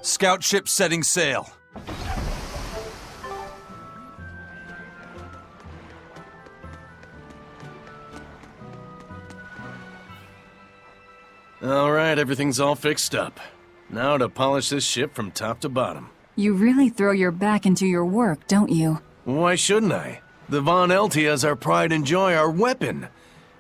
Scout ship setting sail. Alright, everything's all fixed up. Now to polish this ship from top to bottom. You really throw your back into your work, don't you? Why shouldn't I? The Von Eltia is our pride and joy, our weapon.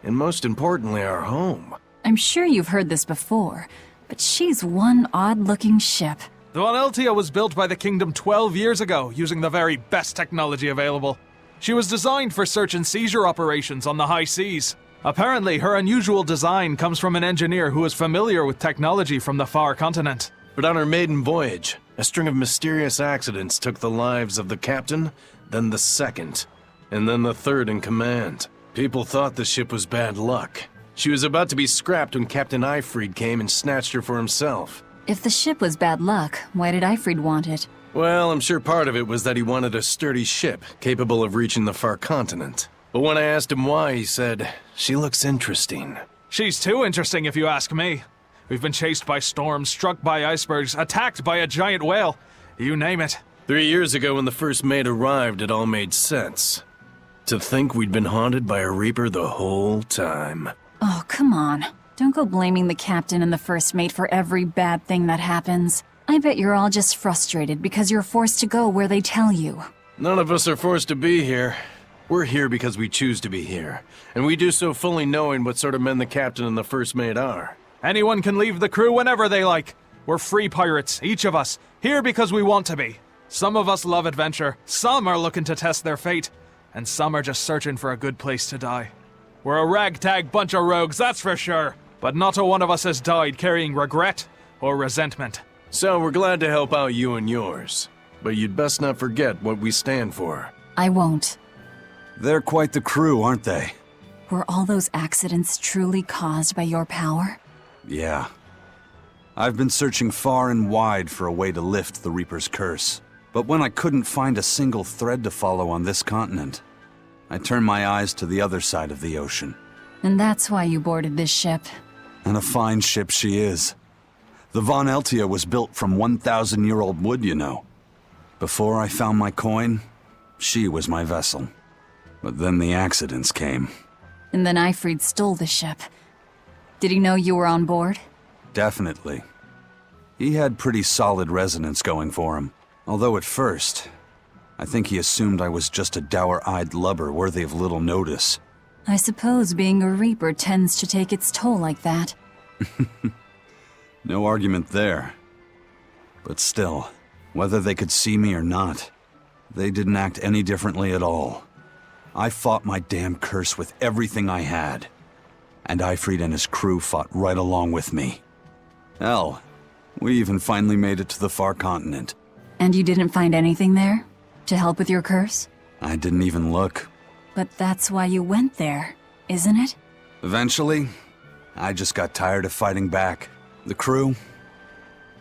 And most importantly, our home. I'm sure you've heard this before, but she's one odd-looking ship. The Von Eltia was built by the Kingdom 12 years ago, using the very best technology available. She was designed for search and seizure operations on the high seas. Apparently, her unusual design comes from an engineer who is familiar with technology from the far continent. But on her maiden voyage, a string of mysterious accidents took the lives of the captain, then the second, and then the third in command. People thought the ship was bad luck. She was about to be scrapped when Captain Eifried came and snatched her for himself. If the ship was bad luck, why did Eifried want it? Well, I'm sure part of it was that he wanted a sturdy ship, capable of reaching the far continent. But when I asked him why, he said, "She looks interesting." She's too interesting if you ask me. We've been chased by storms, struck by icebergs, attacked by a giant whale. You name it. 3 years ago when the first mate arrived, it all made sense. To think we'd been haunted by a Reaper the whole time. Oh, come on. Don't go blaming the captain and the first mate for every bad thing that happens. I bet you're all just frustrated because you're forced to go where they tell you. None of us are forced to be here. We're here because we choose to be here. And we do so fully knowing what sort of men the captain and the first mate are. Anyone can leave the crew whenever they like. We're free pirates, each of us, here because we want to be. Some of us love adventure, some are looking to test their fate, and some are just searching for a good place to die. We're a ragtag bunch of rogues, that's for sure. But not a one of us has died carrying regret or resentment. So we're glad to help out you and yours. But you'd best not forget what we stand for. I won't. They're quite the crew, aren't they? Were all those accidents truly caused by your power? Yeah. I've been searching far and wide for a way to lift the Reaper's curse. But when I couldn't find a single thread to follow on this continent, I turned my eyes to the other side of the ocean. And that's why you boarded this ship. And a fine ship she is. The Von Eltia was built from 1,000-year-old wood, you know. Before I found my coin, she was my vessel. But then the accidents came. And then Eifried stole the ship. Did he know you were on board? Definitely. He had pretty solid resonance going for him. Although at first, I think he assumed I was just a dour-eyed lubber worthy of little notice. I suppose being a Reaper tends to take its toll like that. No argument there. But still, whether they could see me or not, they didn't act any differently at all. I fought my damn curse with everything I had. And Eifried and his crew fought right along with me. Hell, we even finally made it to the far continent. And you didn't find anything there? To help with your curse? I didn't even look. But that's why you went there, isn't it? Eventually, I just got tired of fighting back. The crew,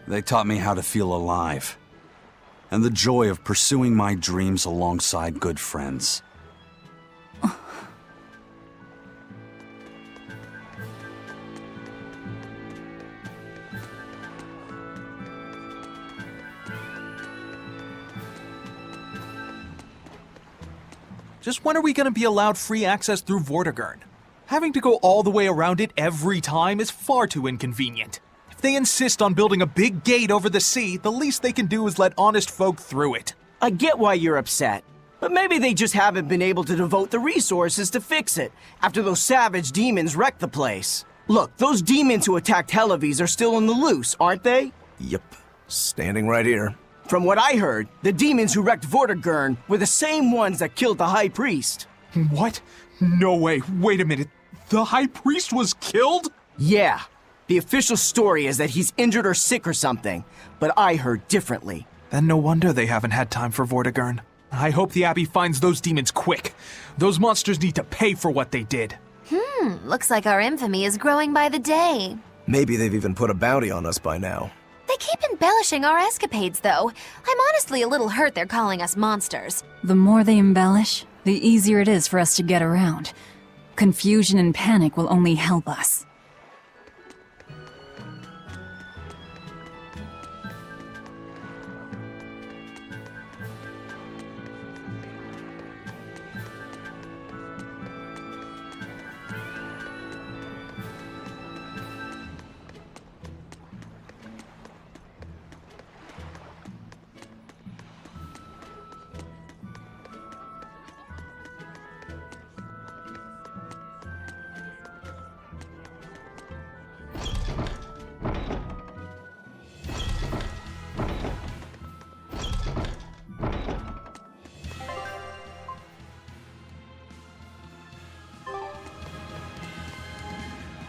they taught me how to feel alive. And the joy of pursuing my dreams alongside good friends. Just when are we going to be allowed free access through Vortigern? Having to go all the way around it every time is far too inconvenient. If they insist on building a big gate over the sea, the least they can do is let honest folk through it. I get why you're upset, but maybe they just haven't been able to devote the resources to fix it after those savage demons wrecked the place. Look, those demons who attacked Helavis are still on the loose, aren't they? Yep. Standing right here. From what I heard, the demons who wrecked Vortigern were the same ones that killed the High Priest. What? No way. Wait a minute. The High Priest was killed? Yeah. The official story is that he's injured or sick or something, but I heard differently. Then no wonder they haven't had time for Vortigern. I hope the Abbey finds those demons quick. Those monsters need to pay for what they did. Looks like our infamy is growing by the day. Maybe they've even put a bounty on us by now. They keep embellishing our escapades, though. I'm honestly a little hurt they're calling us monsters. The more they embellish, the easier it is for us to get around. Confusion and panic will only help us.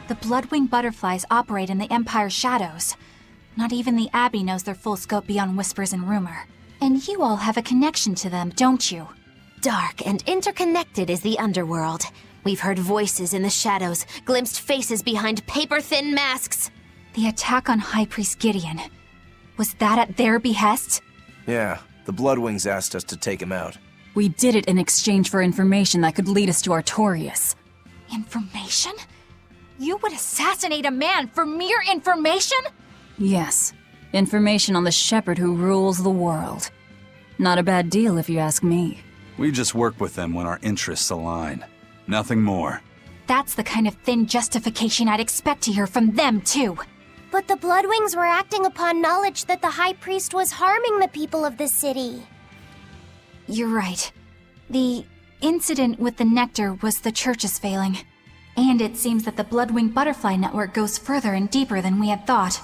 The Bloodwing butterflies operate in the Empire's shadows. Not even the Abbey knows their full scope beyond whispers and rumor. And you all have a connection to them, don't you? Dark and interconnected is the underworld. We've heard voices in the shadows, glimpsed faces behind paper-thin masks. The attack on High Priest Gideon. Was that at their behest? Yeah, the Bloodwings asked us to take him out. We did it in exchange for information that could lead us to Artorias. Information? You would assassinate a man for mere information? Yes, information on the shepherd who rules the world. Not a bad deal if you ask me. We just work with them when our interests align. Nothing more. That's the kind of thin justification I'd expect to hear from them, too. But the Bloodwings were acting upon knowledge that the High Priest was harming the people of the city. You're right. The incident with the nectar was the church's failing. And it seems that the Bloodwing Butterfly Network goes further and deeper than we had thought.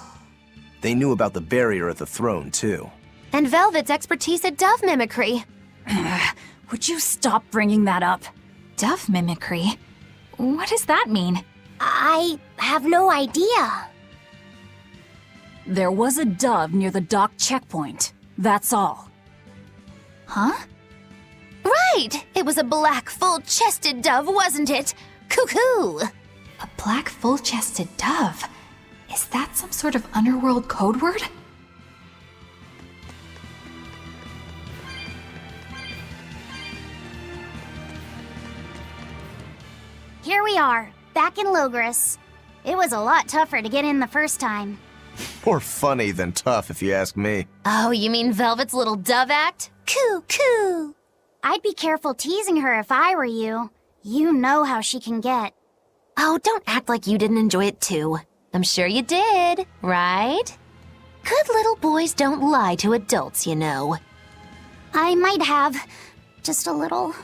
They knew about the barrier at the throne, too. And Velvet's expertise at dove mimicry. Would you stop bringing that up? Dove mimicry? What does that mean? I have no idea. There was a dove near the dock checkpoint. That's all. Huh? Right! It was a black, full-chested dove, wasn't it? Cuckoo! A black, full-chested dove? Is that some sort of underworld code word? Here we are, back in Logris. It was a lot tougher to get in the first time. More funny than tough, if you ask me. Oh, you mean Velvet's little dove act? Coo, coo. I'd be careful teasing her if I were you. You know how she can get. Oh, don't act like you didn't enjoy it too. I'm sure you did, right? Good little boys don't lie to adults, you know. I might have. Just a little.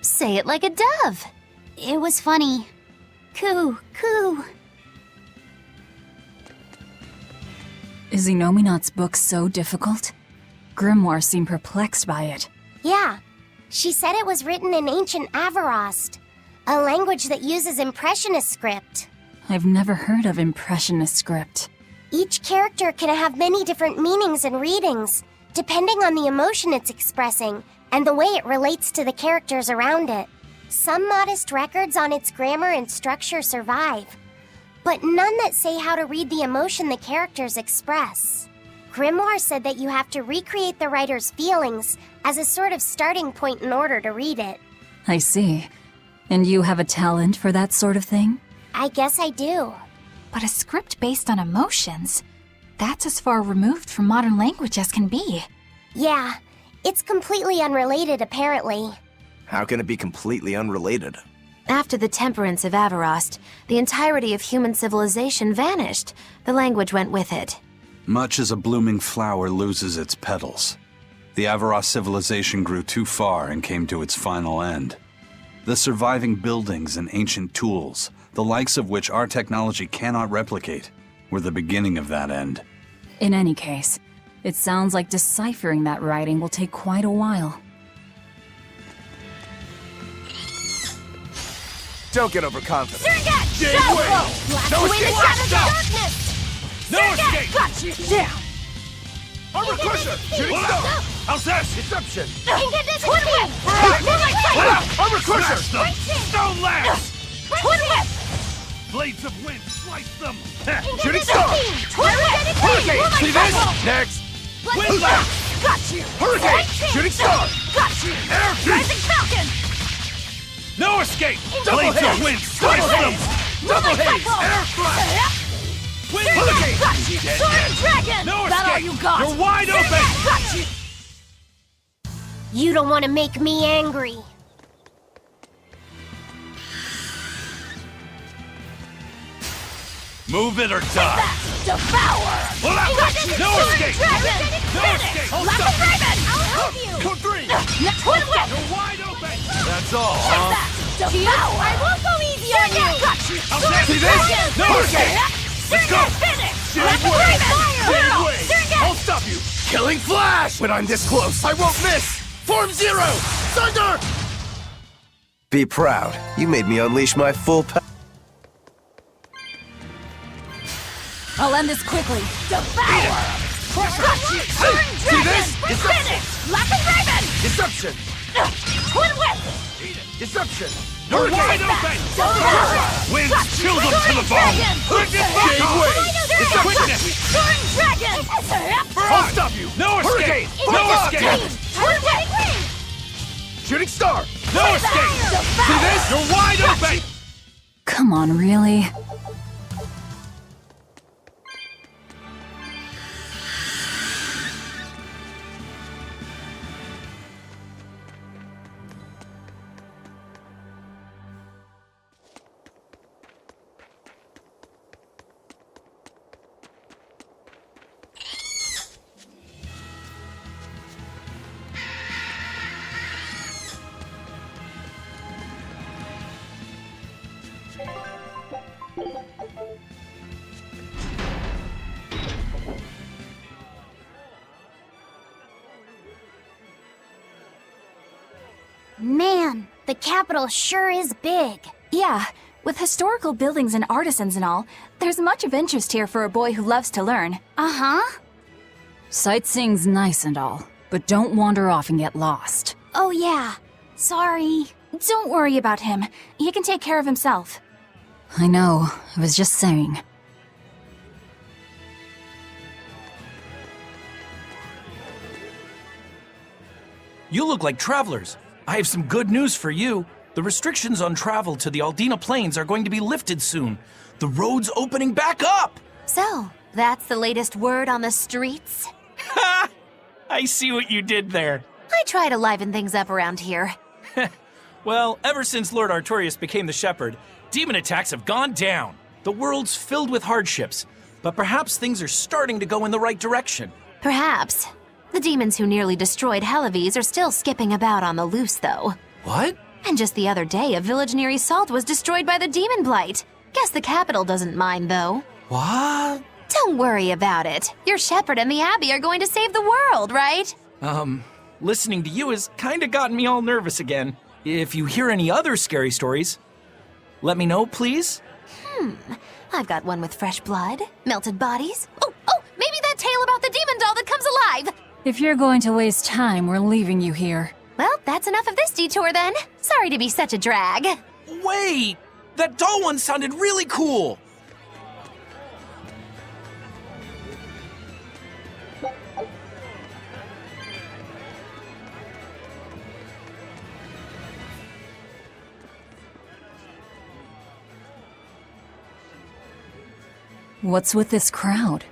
Say it like a dove. It was funny. Coo, coo. Is Inominat's book so difficult? Grimoire seemed perplexed by it. Yeah. She said it was written in ancient Avarost, a language that uses Impressionist script. I've never heard of Impressionist script. Each character can have many different meanings and readings, depending on the emotion it's expressing and the way it relates to the characters around it. Some modest records on its grammar and structure survive, but none that say how to read the emotion the characters express. Grimoire said that you have to recreate the writer's feelings as a sort of starting point in order to read it. I see. And you have a talent for that sort of thing? I guess I do. But a script based on emotions? That's as far removed from modern language as can be. Yeah, it's completely unrelated apparently. How can it be completely unrelated? After the temperance of Avarost, the entirety of human civilization vanished. The language went with it. Much as a blooming flower loses its petals, the Avarost civilization grew too far and came to its final end. The surviving buildings and ancient tools, the likes of which our technology cannot replicate, were the beginning of that end. In any case, it sounds like deciphering that writing will take quite a while. Don't get overconfident. No escape! Darkness! No escape! Got you down! Armor crusher! Shooting star! How's that? Deception! Twin whip! Armor crusher! Stone lance! Twin whip! Blades of wind, slice them! Shooting star! Twin whip! Hurricane! See this? Next! Wind lance! Got you! Hurricane! Shooting star! Got you! Air Rising Falcon! No escape! Blades of wind, slice them! Double haze! Air thrust! Wind hurricane! Got you! Soaring Dragon! No That all escape! you got? You're wide open! Got you! You don't want to make me angry. Move it or die! Devour! Pull out! No escape! Dragon! No escape! Hold Lack up! of Raven! I'll help you! Code 3! Twin whip! You're wide open! That's all, huh? Devour! I won't go easy on you! Got you! I'll see this! No escape! Let's go! Finish! Shade Lack of wave! Raven! Shade wave! Surrogate! I'll stop you! Killing flash! When I'm this close, I won't miss! Form 0! Thunder! Be proud. You made me unleash my full power. I'll end this quickly. Devour! See this? Disruption! Lock and Raven! Disruption! Twin Whip! Disruption! You're wide open! Winds chill them to the bone! Shade wave! Disruption! Soaring Dragon! I'll stop you! No escape! No escape! Shooting star! No escape! See this? You're wide open! Come on, really? Man, the capital sure is big. Yeah, with historical buildings and artisans and all, there's much of interest here for a boy who loves to learn. Uh-huh. Sightseeing's nice and all, but don't wander off and get lost. Oh yeah. Sorry. Don't worry about him. He can take care of himself. I know, I was just saying. You look like travelers. I have some good news for you. The restrictions on travel to the Aldina Plains are going to be lifted soon. The road's opening back up! So, that's the latest word on the streets? Ha! I see what you did there. I try to liven things up around here. Well, ever since Lord Artorias became the Shepherd, demon attacks have gone down. The world's filled with hardships, but perhaps things are starting to go in the right direction. Perhaps. The demons who nearly destroyed Helives are still skipping about on the loose, though. What? And just the other day, a village near Salt was destroyed by the demon blight. Guess the capital doesn't mind, though. What? Don't worry about it. Your shepherd and the Abbey are going to save the world, right? Listening to you has kinda gotten me all nervous again. If you hear any other scary stories, let me know, please. I've got one with fresh blood, melted bodies. Oh, maybe that tale about the demon doll that comes alive! If you're going to waste time, we're leaving you here. Well, that's enough of this detour then. Sorry to be such a drag. Wait! That doll one sounded really cool! What's with this crowd?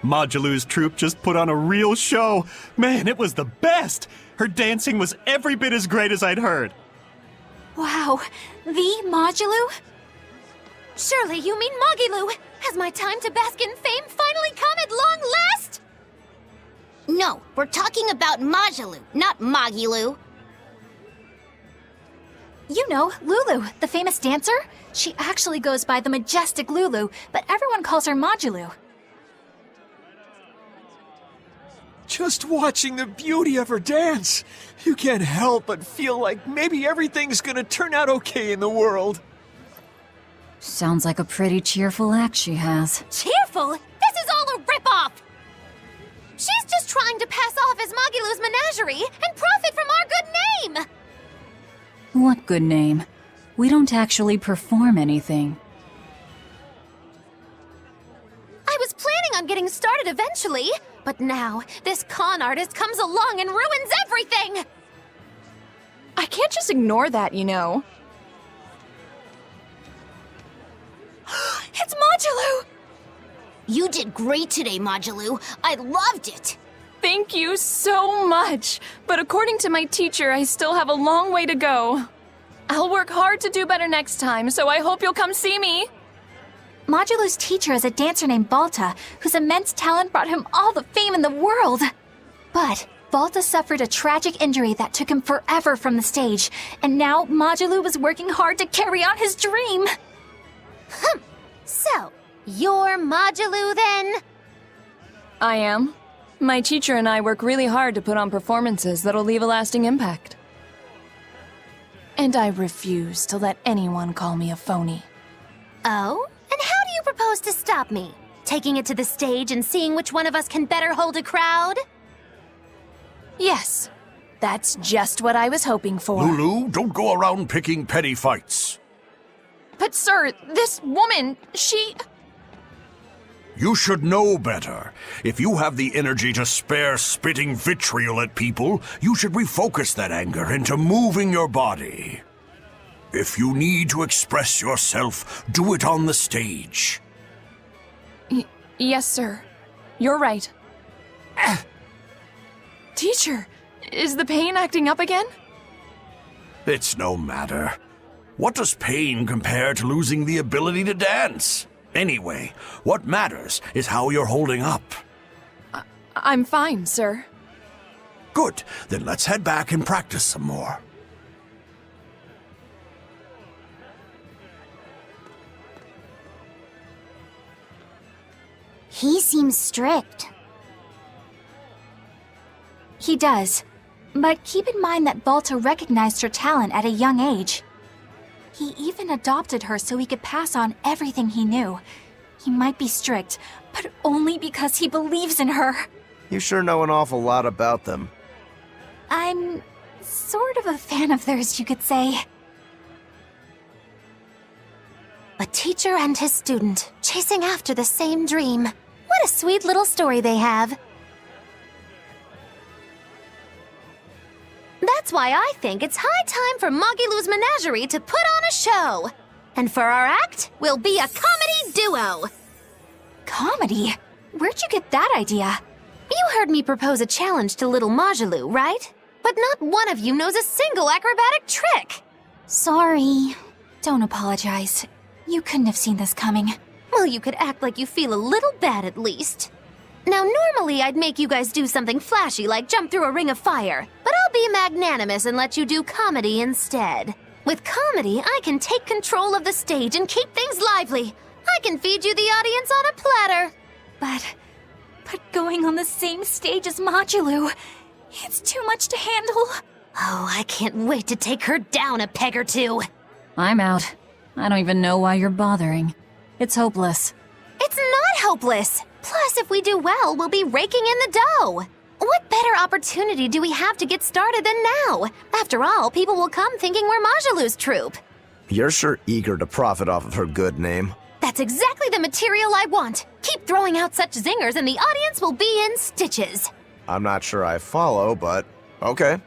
Modulu's troupe just put on a real show. Man, it was the best! Her dancing was every bit as great as I'd heard. Wow, the Modulu? Surely you mean Mogilu! Has my time to bask in fame finally come at long last? No, we're talking about Majilu, not Mogilu. You know, Lulu, the famous dancer? She actually goes by the majestic Lulu, but everyone calls her Modulu. Just watching the beauty of her dance, you can't help but feel like maybe everything's gonna turn out okay in the world. Sounds like a pretty cheerful act she has. Cheerful? This is all a ripoff! She's just trying to pass off as Mogilu's menagerie and profit from our good name! What good name? We don't actually perform anything. I was planning on getting started eventually, but now this con artist comes along and ruins everything! I can't just ignore that, you know. It's Modulu! You did great today, Majilu. I loved it. Thank you so much. But according to my teacher, I still have a long way to go. I'll work hard to do better next time, so I hope you'll come see me. Modulu's teacher is a dancer named Balta, whose immense talent brought him all the fame in the world. But Balta suffered a tragic injury that took him forever from the stage, and now Modulu was working hard to carry on his dream. So, you're Mogilu then? I am. My teacher and I work really hard to put on performances that'll leave a lasting impact. And I refuse to let anyone call me a phony. Oh? And how do you propose propose to stop me? Taking it to the stage and seeing which one of us can better hold a crowd? Yes, that's just what I was hoping for. Lulu, don't go around picking petty fights. But sir, this woman, she... You should know better. If you have the energy to spare spitting vitriol at people, you should refocus that anger into moving your body. If you need to express yourself, do it on the stage. Yes, sir. You're right. Teacher, is the pain acting up again? It's no matter. What does pain compare to losing the ability to dance? Anyway, what matters is how you're holding up. I'm fine, sir. Good, then let's head back and practice some more. He seems strict. He does. But keep in mind that Balta recognized her talent at a young age. He even adopted her so he could pass on everything he knew. He might be strict, but only because he believes in her. You sure know an awful lot about them. I'm sort of a fan of theirs, you could say. A teacher and his student, chasing after the same dream. What a sweet little story they have. That's why I think it's high time for Magilou's Menagerie to put on a show. And for our act, we'll be a comedy duo. Comedy? Where'd you get that idea? You heard me propose a challenge to little Magilou, right? But not one of you knows a single acrobatic trick. Sorry. Don't apologize. You couldn't have seen this coming. Well, you could act like you feel a little bad at least. Now, normally I'd make you guys do something flashy like jump through a ring of fire, but I'll be magnanimous and let you do comedy instead. With comedy, I can take control of the stage and keep things lively. I can feed you the audience on a platter. But going on the same stage as Magilou, it's too much to handle. Oh, I can't wait to take her down a peg or two. I'm out. I don't even know why you're bothering. It's hopeless. It's not hopeless. Plus, if we do well, we'll be raking in the dough. What better opportunity do we have to get started than now? After all, people will come thinking we're Magilou's troupe. You're sure eager to profit off of her good name. That's exactly the material I want. Keep throwing out such zingers and the audience will be in stitches. I'm not sure I follow, but okay.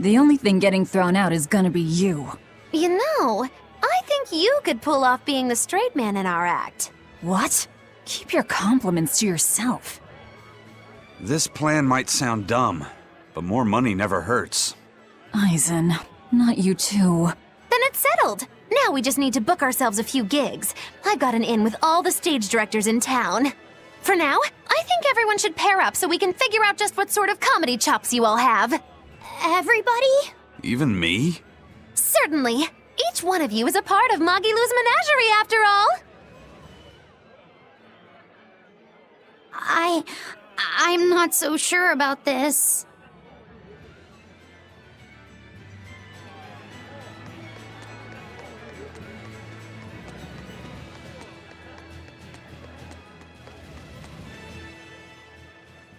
The only thing getting thrown out is gonna be you. You know, I think you could pull off being the straight man in our act. What? Keep your compliments to yourself. This plan might sound dumb, but more money never hurts. Eisen, not you too. Then it's settled. Now we just need to book ourselves a few gigs. I've got an in with all the stage directors in town. For now, I think everyone should pair up so we can figure out just what sort of comedy chops you all have. Everybody? Even me? Certainly. Each one of you is a part of Magilou's Menagerie, after all. I'm not so sure about this.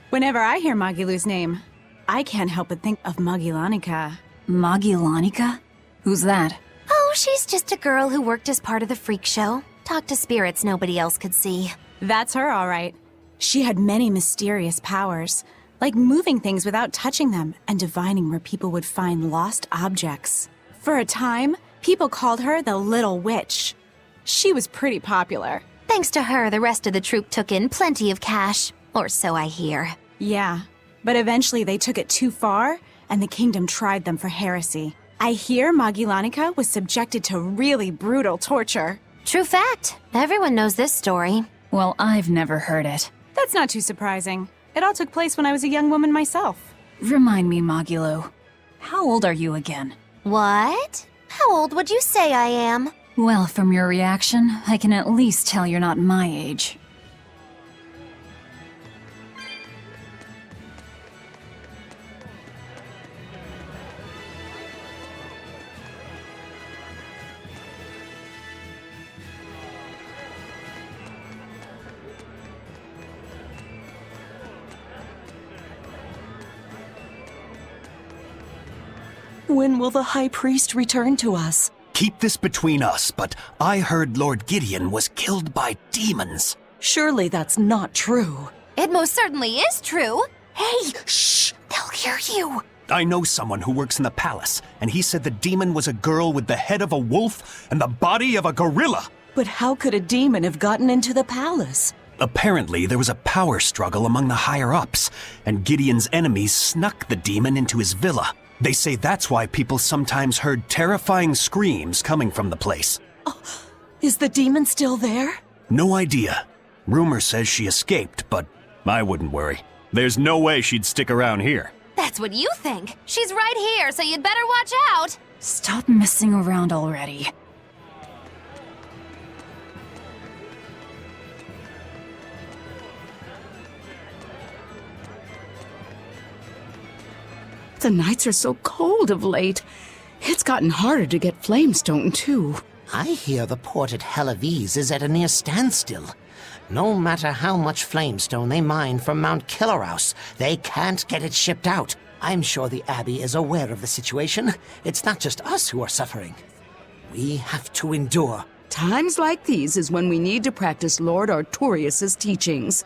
Whenever I hear Magilou's name, I can't help but think of Magilanica. Magilanica? Who's that? Oh, she's just a girl who worked as part of the freak show. Talked to spirits nobody else could see. That's her, all right. She had many mysterious powers, like moving things without touching them and divining where people would find lost objects. For a time, people called her the Little Witch. She was pretty popular. Thanks to her, the rest of the troupe took in plenty of cash. Or so I hear. Yeah, but eventually they took it too far, and the kingdom tried them for heresy. I hear Magilanica was subjected to really brutal torture. True fact. Everyone knows this story. Well, I've never heard it. That's not too surprising. It all took place when I was a young woman myself. Remind me, Magilou. How old are you again? What? How old would you say I am? Well, from your reaction, I can at least tell you're not my age. When will the High Priest return to us? Keep this between us, but I heard Lord Gideon was killed by demons. Surely that's not true. It most certainly is true. Hey, shh! They'll hear you. I know someone who works in the palace, and he said the demon was a girl with the head of a wolf and the body of a gorilla. But how could a demon have gotten into the palace? Apparently, there was a power struggle among the higher-ups, and Gideon's enemies snuck the demon into his villa. They say that's why people sometimes heard terrifying screams coming from the place. Oh, is the demon still there? No idea. Rumor says she escaped, but I wouldn't worry. There's no way she'd stick around here. That's what you think. She's right here, so you'd better watch out. Stop messing around already. The nights are so cold of late. It's gotten harder to get flamestone, too. I hear the port at Helives is at a near standstill. No matter how much flamestone they mine from Mount Killerhouse, they can't get it shipped out. I'm sure the Abbey is aware of the situation. It's not just us who are suffering. We have to endure. Times like these is when we need to practice Lord Artorius' teachings.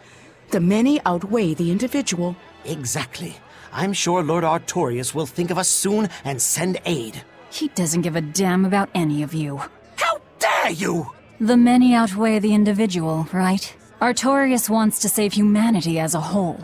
The many outweigh the individual. Exactly. I'm sure Lord Artorius will think of us soon and send aid. He doesn't give a damn about any of you. How dare you! The many outweigh the individual, right? Artorius wants to save humanity as a whole.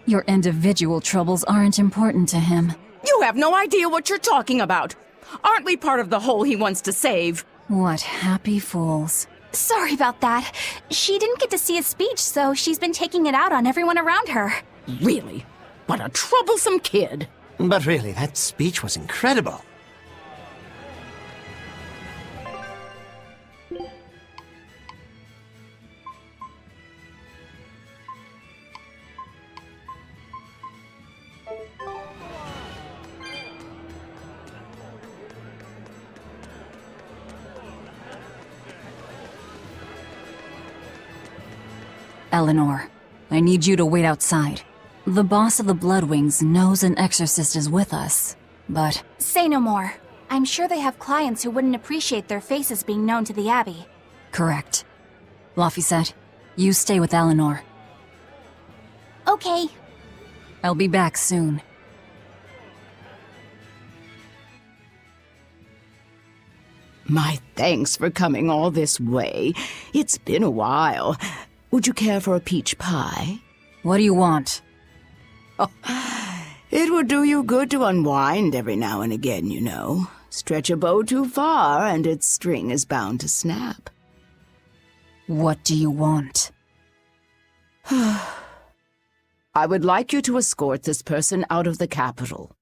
Your individual troubles aren't important to him. You have no idea what you're talking about. Aren't we part of the whole he wants to save? What happy fools. Sorry about that. She didn't get to see his speech, so she's been taking it out on everyone around her. Really? What a troublesome kid. But really, that speech was incredible. Eleanor, I need you to wait outside. The boss of the Bloodwings knows an exorcist is with us, but... Say no more. I'm sure they have clients who wouldn't appreciate their faces being known to the Abbey. Correct. Laphicet, you stay with Eleanor. Okay. I'll be back soon. My thanks for coming all this way. It's been a while. Would you care for a peach pie? What do you want? Oh, it would do you good to unwind every now and again, you know. Stretch a bow too far and its string is bound to snap. What do you want? I would like you to escort this person out of the capital.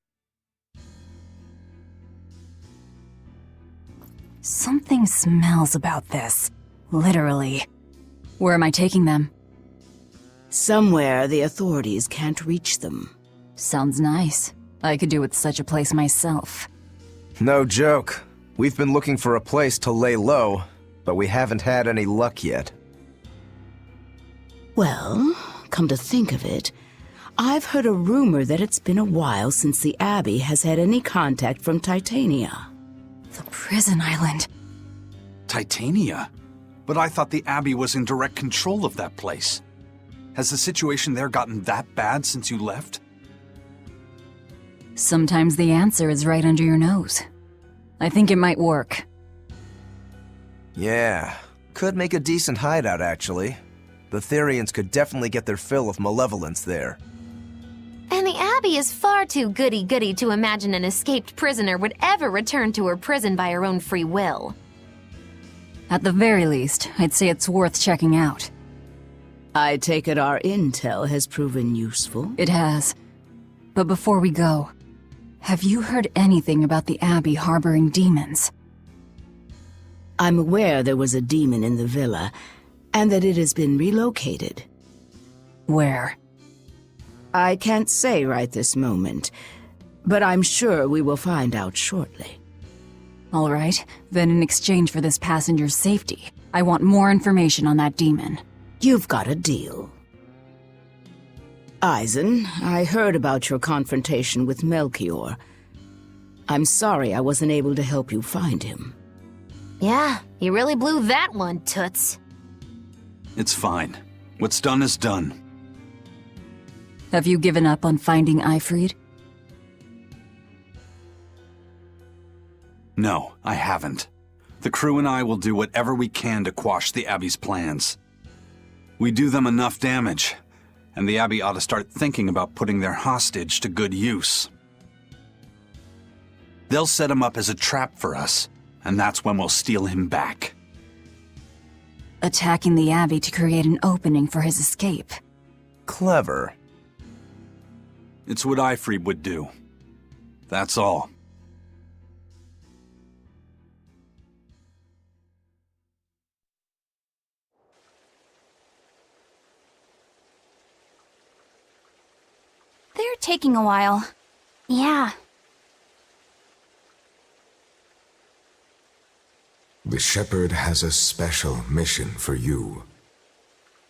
Something smells about this. Literally. Where am I taking them? Somewhere the authorities can't reach them. Sounds nice. I could do with such a place myself. No joke. We've been looking for a place to lay low, but we haven't had any luck yet. Well, come to think of it, I've heard a rumor that it's been a while since the Abbey has had any contact from Titania. The prison island. Titania? But I thought the Abbey was in direct control of that place. Has the situation there gotten that bad since you left? Sometimes the answer is right under your nose. I think it might work. Yeah, could make a decent hideout, actually. The Therians could definitely get their fill of malevolence there. And the Abbey is far too goody-goody to imagine an escaped prisoner would ever return to her prison by her own free will. At the very least, I'd say it's worth checking out. I take it our intel has proven useful. It has. But before we go, have you heard anything about the Abbey harboring demons? I'm aware there was a demon in the villa, and that it has been relocated. Where? I can't say right this moment, but I'm sure we will find out shortly. All right, then in exchange for this passenger's safety, I want more information on that demon. You've got a deal. Eisen, I heard about your confrontation with Melchior. I'm sorry I wasn't able to help you find him. Yeah, you really blew that one, Toots. It's fine. What's done is done. Have you given up on finding Eifried? No, I haven't. The crew and I will do whatever we can to quash the Abbey's plans. We do them enough damage, and the Abbey ought to start thinking about putting their hostage to good use. They'll set him up as a trap for us, and that's when we'll steal him back. Attacking the Abbey to create an opening for his escape. Clever. It's what Eifried would do. That's all. They're taking a while. Yeah. The Shepherd has a special mission for you.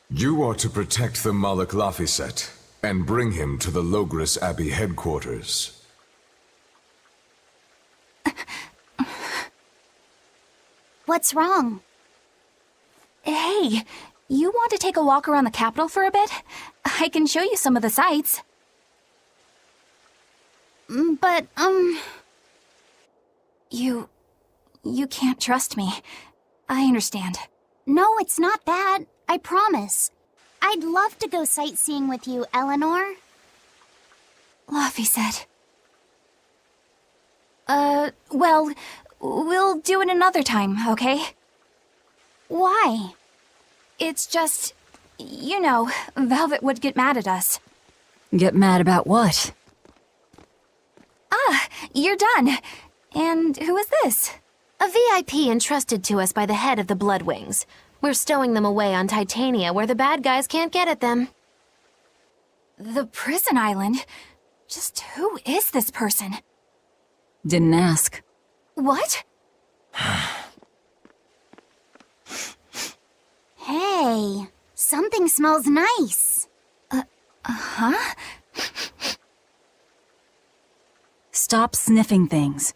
You are to protect the Malak Laphicet and bring him to the Logris Abbey headquarters. What's wrong? Hey, you want to take a walk around the capital for a bit? I can show you some of the sights. But, You can't trust me. I understand. No, it's not that. I promise. I'd love to go sightseeing with you, Eleanor. Laphicet. Well, we'll do it another time, okay? Why? It's just, you know, Velvet would get mad at us. Get mad about what? Ah, you're done. And who is this? A VIP entrusted to us by the head of the Bloodwings. We're stowing them away on Titania where the bad guys can't get at them. The prison island? Just who is this person? Didn't ask. What? Hey, something smells nice. Huh? Stop sniffing things.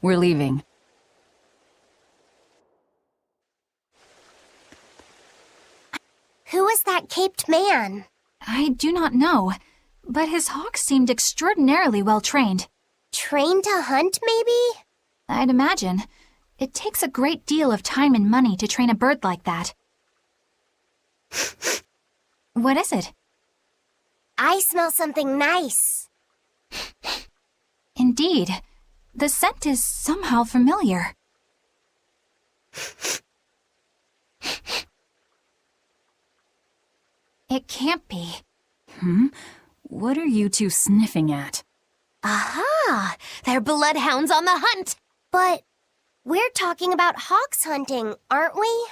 We're leaving. Who is that caped man? I do not know, but his hawks seemed extraordinarily well trained. Trained to hunt, maybe? I'd imagine. It takes a great deal of time and money to train a bird like that. What is it? I smell something nice. Indeed. The scent is somehow familiar. It can't be. What are you two sniffing at? Aha! They're bloodhounds on the hunt! But we're talking about hawks hunting, aren't we?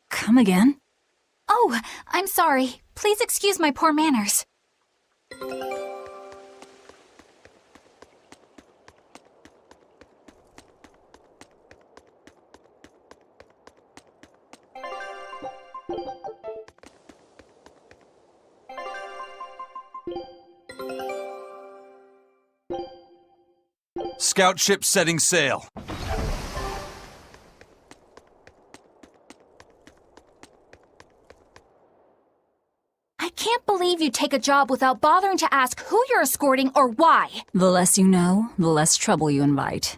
Come again? Oh, I'm sorry. Please excuse my poor manners. Scout ship setting sail. I can't believe you take a job without bothering to ask who you're escorting or why. The less you know, the less trouble you invite.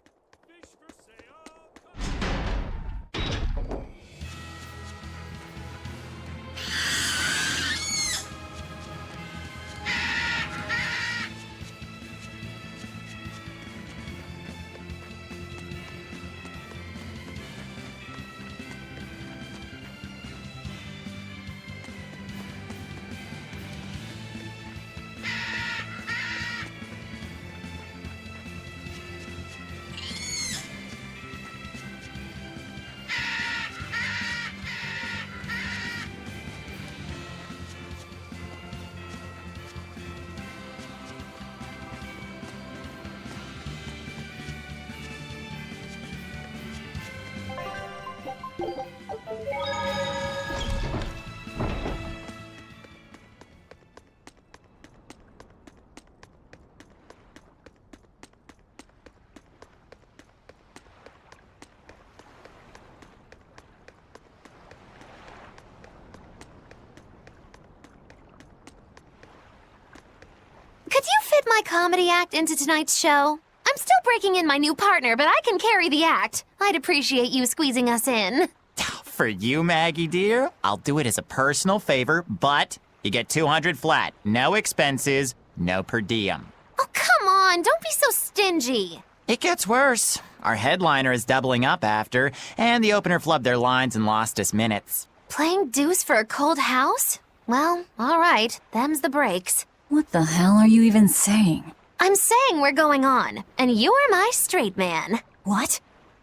comedy act into tonight's show? I'm still breaking in my new partner, but I can carry the act. I'd appreciate you squeezing us in. For you, Maggie dear, I'll do it as a personal favor, but you get 200 flat. No expenses, no per diem. Oh, come on, don't be so stingy. It gets worse. Our headliner is doubling up after, and the opener flubbed their lines and lost us minutes. Playing deuce for a cold house? Well, all right, them's the breaks. What the hell are you even saying? I'm saying we're going on, and you're my straight man. What?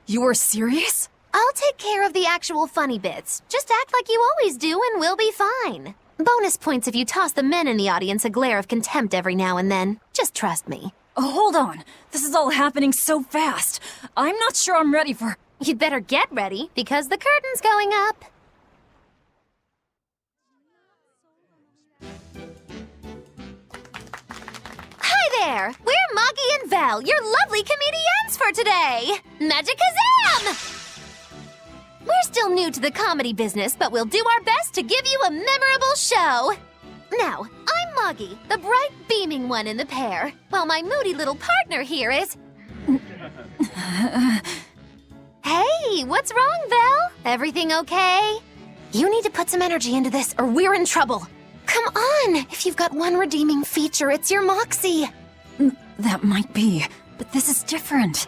You were serious? I'll take care of the actual funny bits. Just act like you always do and we'll be fine. Bonus points if you toss the men in the audience a glare of contempt every now and then. Just trust me. Oh, hold on. This is all happening so fast. I'm not sure I'm ready for... You'd better get ready, because the curtain's going up. Hi there! We're Moggy and Val, your lovely comedians for today! Magicazam! We're still new to the comedy business, but we'll do our best to give you a memorable show. Now, I'm Moggy, the bright, beaming one in the pair, while my moody little partner here is... Hey, what's wrong, Val? Everything okay? You need to put some energy into this, or we're in trouble. Come on, if you've got one redeeming feature, it's your moxie. That might be, but this is different.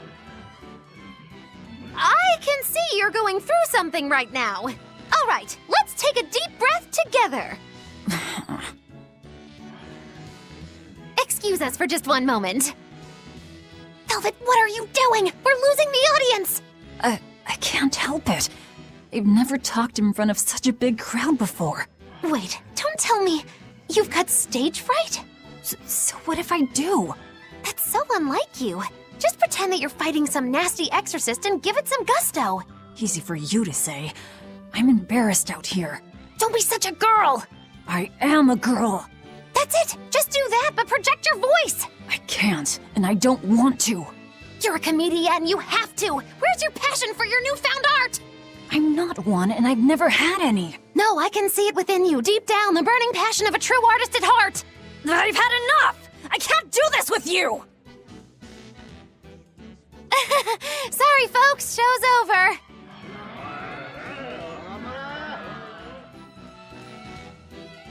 I can see you're going through something right now. All right, let's take a deep breath together. Excuse us for just one moment. Velvet, what are you doing? We're losing the audience. I can't help it. I've never talked in front of such a big crowd before. Wait, don't tell me you've got stage fright? So what if I do? That's so unlike you. Just pretend that you're fighting some nasty exorcist and give it some gusto. Easy for you to say. I'm embarrassed out here. Don't be such a girl. I am a girl. That's it. Just do that, but project your voice. I can't, and I don't want to. You're a comedian, you have to. Where's your passion for your newfound art? I'm not one, and I've never had any. No, I can see it within you, deep down, the burning passion of a true artist at heart. I've had enough! I can't do this with you! Sorry, folks, show's over.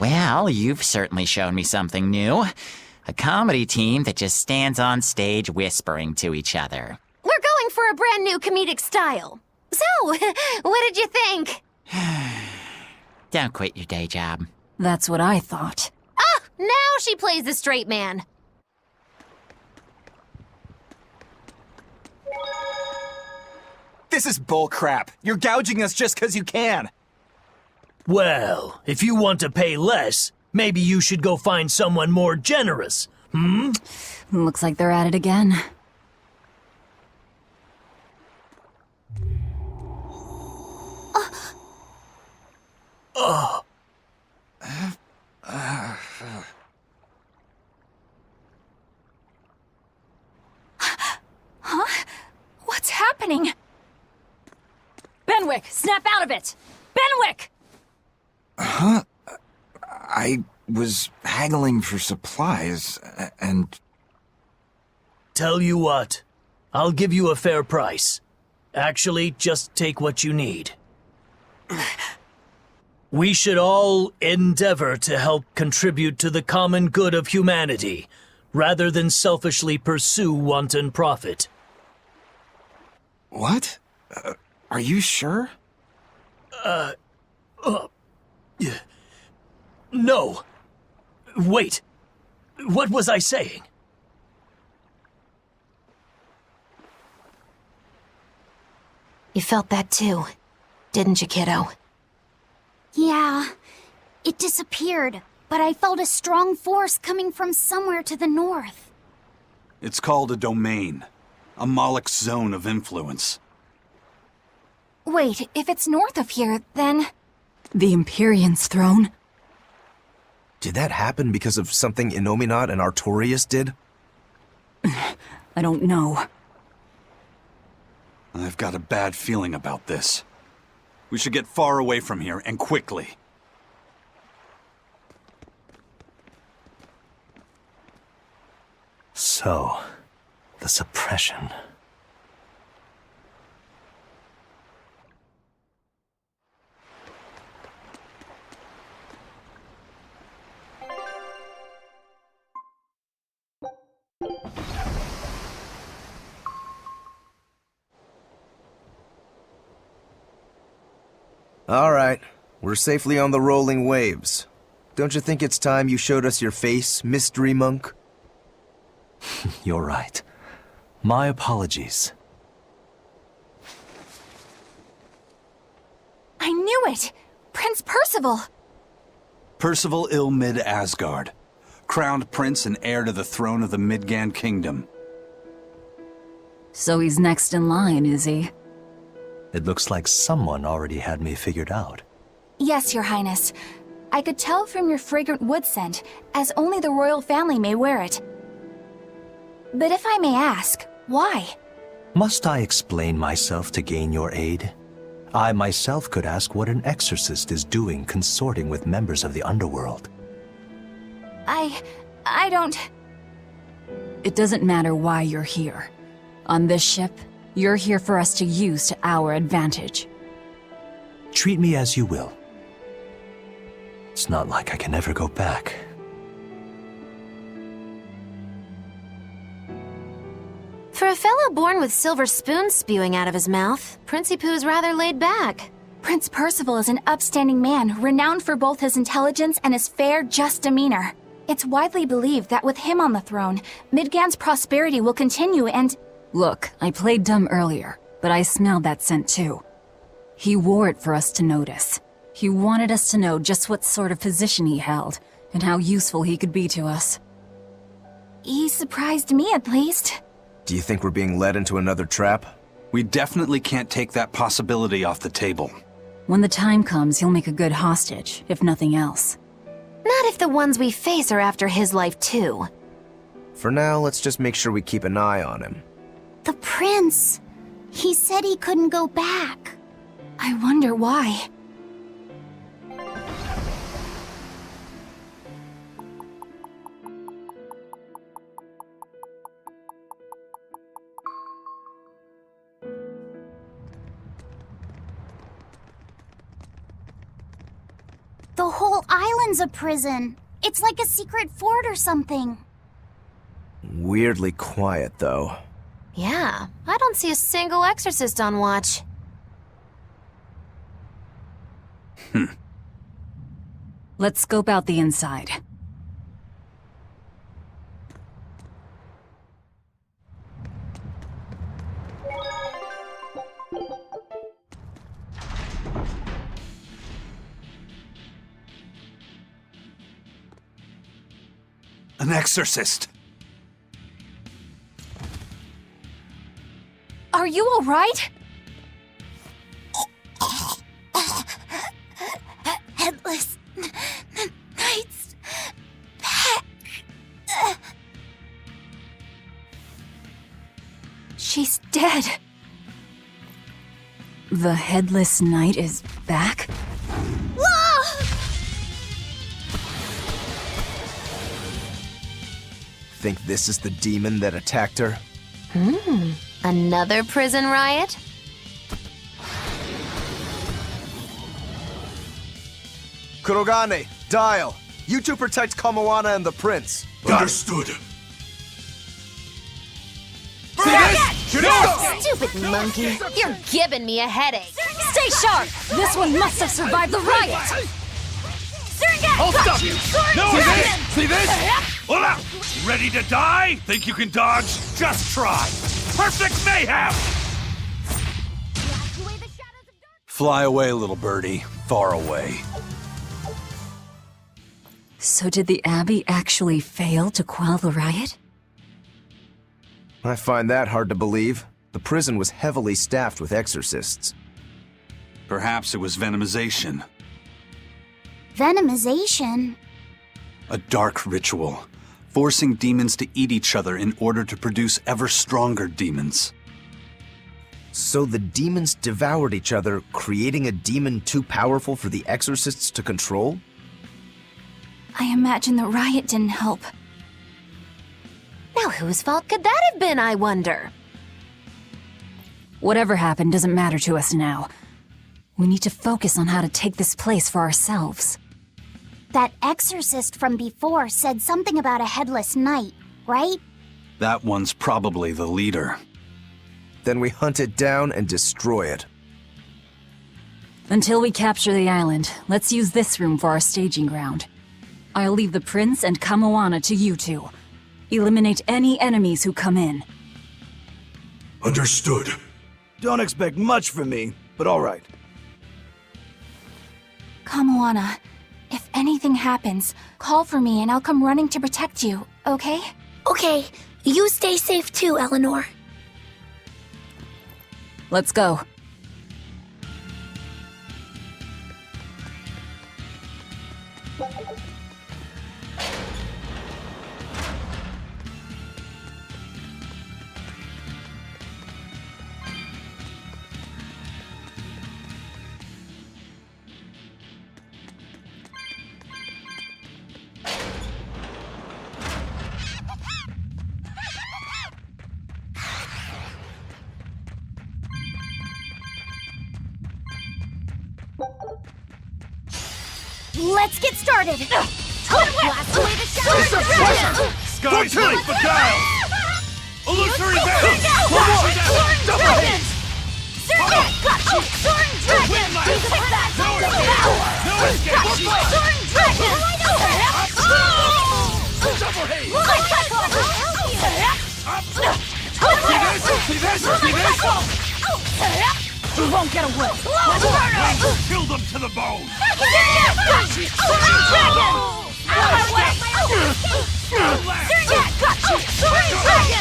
Well, you've certainly shown me something new. A comedy team that just stands on stage whispering to each other. We're going for a brand new comedic style. So, what did you think? Don't quit your day job. That's what I thought. Ah, now she plays the straight man. This is bullcrap. You're gouging us just 'cause you can. Well, if you want to pay less, maybe you should go find someone more generous, Looks like they're at it again. Huh? What's happening? Benwick, snap out of it! Benwick! Huh? I was haggling for supplies, and... Tell you what, I'll give you a fair price. Actually, just take what you need. We should all endeavor to help contribute to the common good of humanity, rather than selfishly pursue wanton profit. What? Are you sure? No. Wait. What was I saying? You felt that too, didn't you, kiddo? Yeah, it disappeared, but I felt a strong force coming from somewhere to the north. It's called a domain. A Moloch's zone of influence. Wait, if it's north of here, then... The Empyrean's throne? Did that happen because of something Innominat and Artorius did? I don't know. I've got a bad feeling about this. We should get far away from here, and quickly. So, the suppression. All right, we're safely on the rolling waves. Don't you think it's time you showed us your face, Mystery Monk? You're right. My apologies. I knew it! Prince Percival! Percival Ilmid Asgard, crowned prince and heir to the throne of the Midgand Kingdom. So he's next in line, is he? It looks like someone already had me figured out. Yes, Your Highness. I could tell from your fragrant wood scent, as only the royal family may wear it. But if I may ask, why? Must I explain myself to gain your aid? I myself could ask what an exorcist is doing consorting with members of the underworld. I don't... It doesn't matter why you're here. On this ship, you're here for us to use to our advantage. Treat me as you will. It's not like I can ever go back. For a fellow born with silver spoons spewing out of his mouth, Princey Pooh's rather laid back. Prince Percival is an upstanding man, renowned for both his intelligence and his fair, just demeanor. It's widely believed that with him on the throne, Midgand's prosperity will continue and... Look, I played dumb earlier, but I smelled that scent too. He wore it for us to notice. He wanted us to know just what sort of position he held, and how useful he could be to us. He surprised me, at least. Do you think we're being led into another trap? We definitely can't take that possibility off the table. When the time comes, he'll make a good hostage, if nothing else. Not if the ones we face are after his life too. For now, let's just make sure we keep an eye on him. The prince. He said he couldn't go back. I wonder why. The whole island's a prison. It's like a secret fort or something. Weirdly quiet, though. Yeah, I don't see a single exorcist on watch. Let's scope out the inside. An exorcist! Are you all right? Headless Knight's back. She's dead. The Headless Knight is back? Think this is the demon that attacked her? Another prison riot? Kurogane, Dial, you two protect Kamoana and the prince. Understood. Stupid monkey! You're giving me a headache! Stay sharp! This one must have survived the riot! I'll stop you! No! See this? Hold up! Ready to die? Think you can dodge? Just try! Perfect mayhem! Fly away, little birdie. Far away. So did the Abbey actually fail to quell the riot? I find that hard to believe. The prison was heavily staffed with exorcists. Perhaps it was venomization. Venomization? A dark ritual, forcing demons to eat each other in order to produce ever stronger demons. So the demons devoured each other, creating a demon too powerful for the exorcists to control? I imagine the riot didn't help. Now Now whose fault could that have been, I wonder? Whatever happened doesn't matter to us now. We need to focus on how to take this place for ourselves. That exorcist from before said something about a headless knight, right? That one's probably the leader. Then we hunt it down and destroy it. Until we capture the island, let's use this room for our staging ground. I'll leave the prince and Kamoana to you two. Eliminate any enemies who come in. Understood. Don't expect much from me, but all right. Kamoana, if anything happens, call for me and I'll come running to protect you, okay? Okay, you stay safe too, Eleanor. Let's go. Let's get started! Blast away the shadow! Sky's light beguile! Illusory veil! Double hit! Soaring Dragon! Take that! No escape! Soaring Dragon! Double hit! See this? See this? You won't get away! Wings kill them to the bone! Soaring Dragon! Out of my way! Soaring Dragon!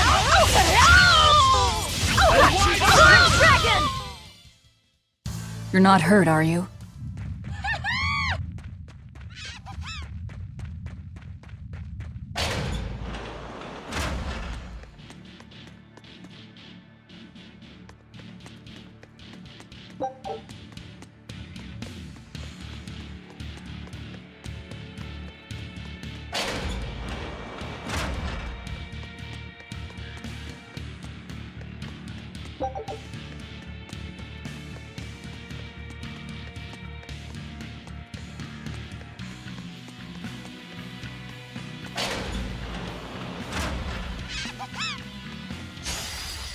Soaring Dragon! You're not hurt, are you?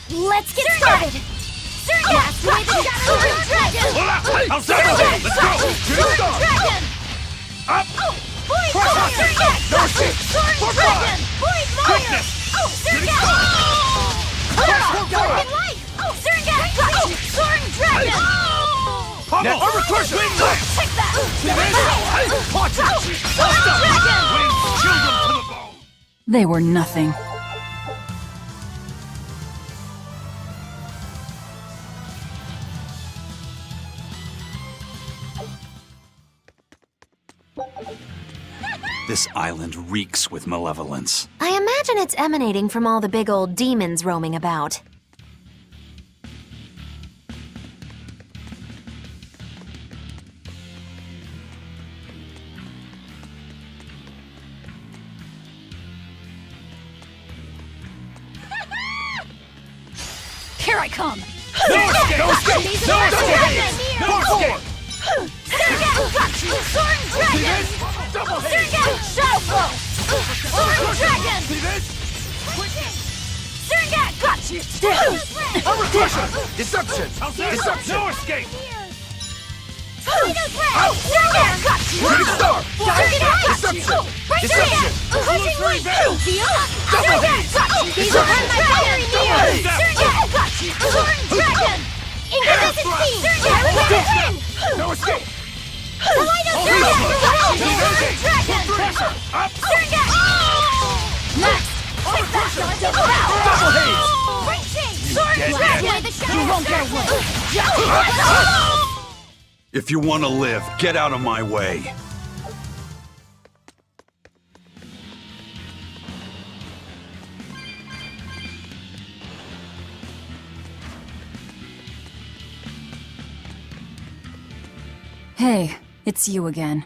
Let's get started! Blast away the Soaring Dragon! Let's go! Soaring Dragon! Up! Boy Fire! Soaring Dragon! Boy Fire! Soaring Light! Soaring Dragon! Now, overcrush it! Take that! Watch it! Soaring Dragon! Wings kill them to the bone! They were nothing. This island reeks with malevolence. I imagine it's emanating from all the big old demons roaming about. Here I come! No escape! No escape! No escape! No escape! Soaring Dragon! Double hit! Shadow Flow! Soaring Dragon! See this? Surgat! Got you! Overcrush! Deception! Deception! No escape! Surgat! Got you! Shooting star! Deception! Deception! Crushing Light! Double hit! These are my fiery mirrors! Surgat! Got you! Soaring Dragon! Incandescent Beam! Surgat! No escape! Kaleido Soaring Dragon! Up! Surgat! Next! Take that! Double hit! Great Shade! Soaring Dragon! You won't get away! If you want to live, get out of my way. Hey, it's you again.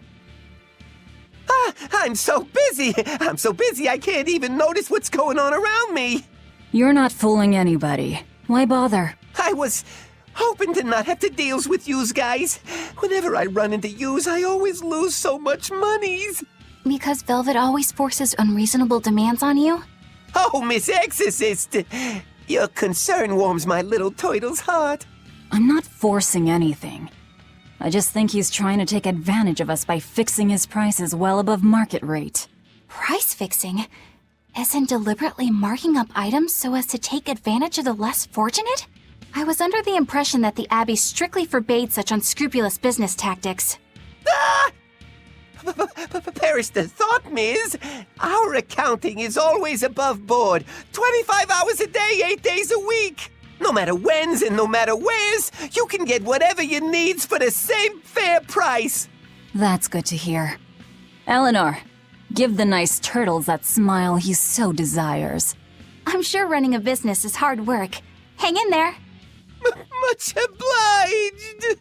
I'm so busy. I'm so busy I can't even notice what's going on around me. You're not fooling anybody. Why bother? I was hoping to not have to deals with yous guys. Whenever I run into yous, I always lose so much monies. Because Velvet always forces unreasonable demands on you? Oh, Miss Exorcist! Your concern warms my little turtle's heart. I'm not forcing anything. I just think he's trying to take advantage of us by fixing his prices well above market rate. Price fixing? As in deliberately marking up items so as to take advantage of the less fortunate? I was under the impression that the Abbey strictly forbade such unscrupulous business tactics. Ah! Perish the thought, Miss. Our accounting is always above board. 25 hours a day, 8 days a week. No matter whens and no matter wheres, you can get whatever you needs for the same fair price. That's good to hear. Eleanor, give the nice turtles that smile he so desires. I'm sure running a business is hard work. Hang in there. Much obliged.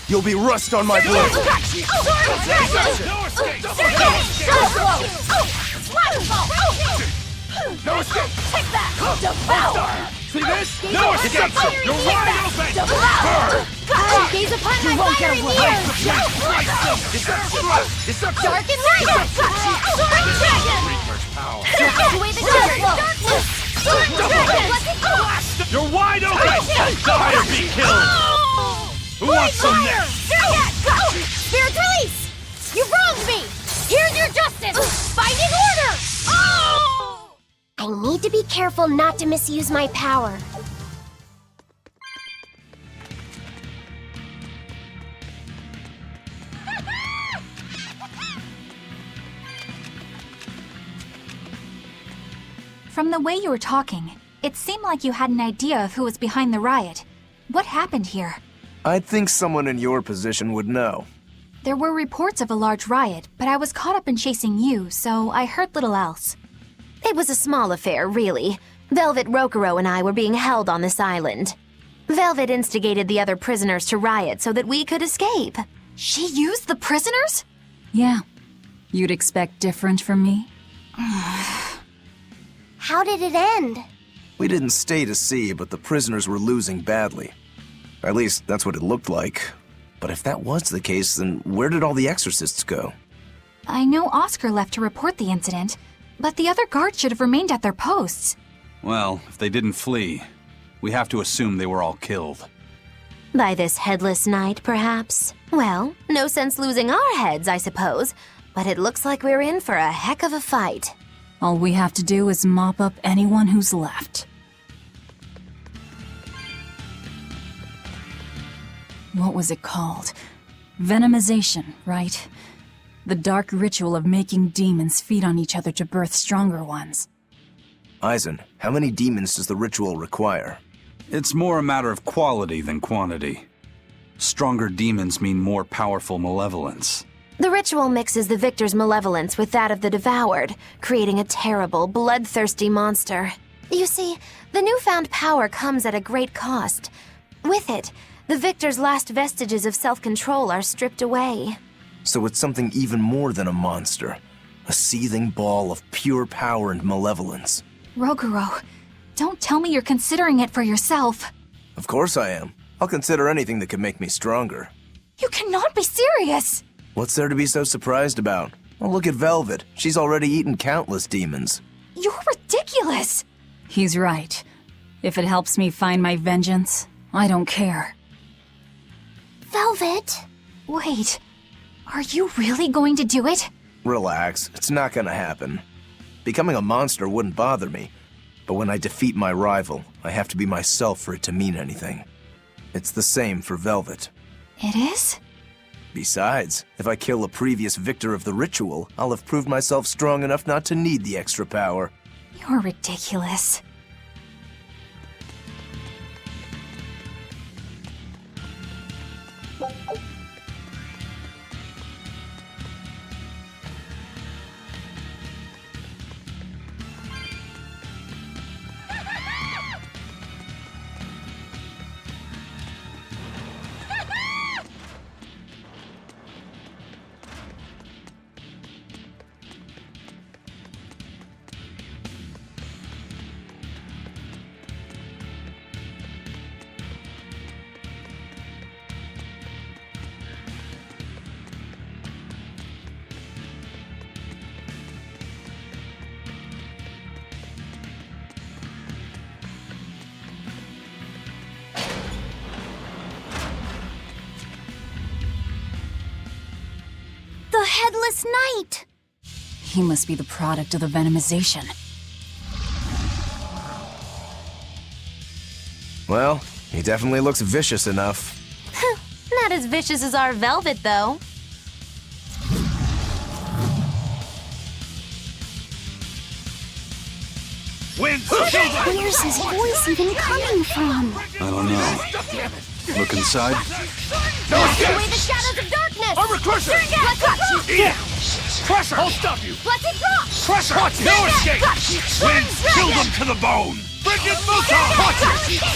You'll be rust on my blade. No escape! Take that! Devour! See this? No escape! You're wide open! Devour! Gaze upon my fiery mirror! Deception! Dark and light! Sword dragon! Take away the darkness! Sword dragon! You're wide open! Die or be killed! Who wants some next? Spirit release! You wronged me! Here's your justice! Binding order! I need to be careful not to misuse my power. From the way you were talking, it seemed like you had an idea of who was behind the riot. What happened here? I'd think someone in your position would know. There were reports of a large riot, but I was caught up in chasing you, so I heard little else. It was a small affair, really. Velvet Rokuro and I were being held on this island. Velvet instigated the other prisoners to riot so that we could escape. She used the prisoners? Yeah. You'd expect different from me? How did it end? We didn't stay to see, but the prisoners were losing badly. At least, that's what it looked like. But if that was the case, then where did all the exorcists go? I know Oscar left to report the incident, but the other guards should have remained at their posts. Well, if they didn't flee, we have to assume they were all killed. By this headless knight, perhaps? Well, no sense losing our heads, I suppose. But it looks like we're in for a heck of a fight. All we have to do is mop up anyone who's left. What was it called? Venomization, right? The dark ritual of making demons feed on each other to birth stronger ones. Eisen, how many demons does the ritual require? It's more a matter of quality than quantity. Stronger demons mean more powerful malevolence. The ritual mixes the victor's malevolence with that of the devoured, creating a terrible, bloodthirsty monster. You see, the newfound power comes at a great cost. With it, The victor's last vestiges of self-control are stripped away. So it's something even more than a monster. A seething ball of pure power and malevolence. Roguro, don't tell me you're considering it for yourself. Of course I am. I'll consider anything that can make me stronger. You cannot be serious! What's there to be so surprised about? Well, look at Velvet. She's already eaten countless demons. You're ridiculous! He's right. If it helps me find my vengeance, I don't care. Velvet! Wait, are you really going to do it? Relax, it's not gonna happen. Becoming a monster wouldn't bother me, but when I defeat my rival, I have to be myself for it to mean anything. It's the same for Velvet. It is? Besides, if I kill a previous victor of the ritual, I'll have proved myself strong enough not to need the extra power. You're ridiculous. The Headless Knight! He must be the product of the venomization. Well, he definitely looks vicious enough. Not as vicious as our Velvet, though. Where's his voice even coming from? I don't know. Look inside. No Away escape! the shadows of darkness! Armor crusher! Let's got you! Eat it! Crusher! I'll stop you! Let's it drop! Crusher! No escape! Winds kill them to the bone! Frigid Muton!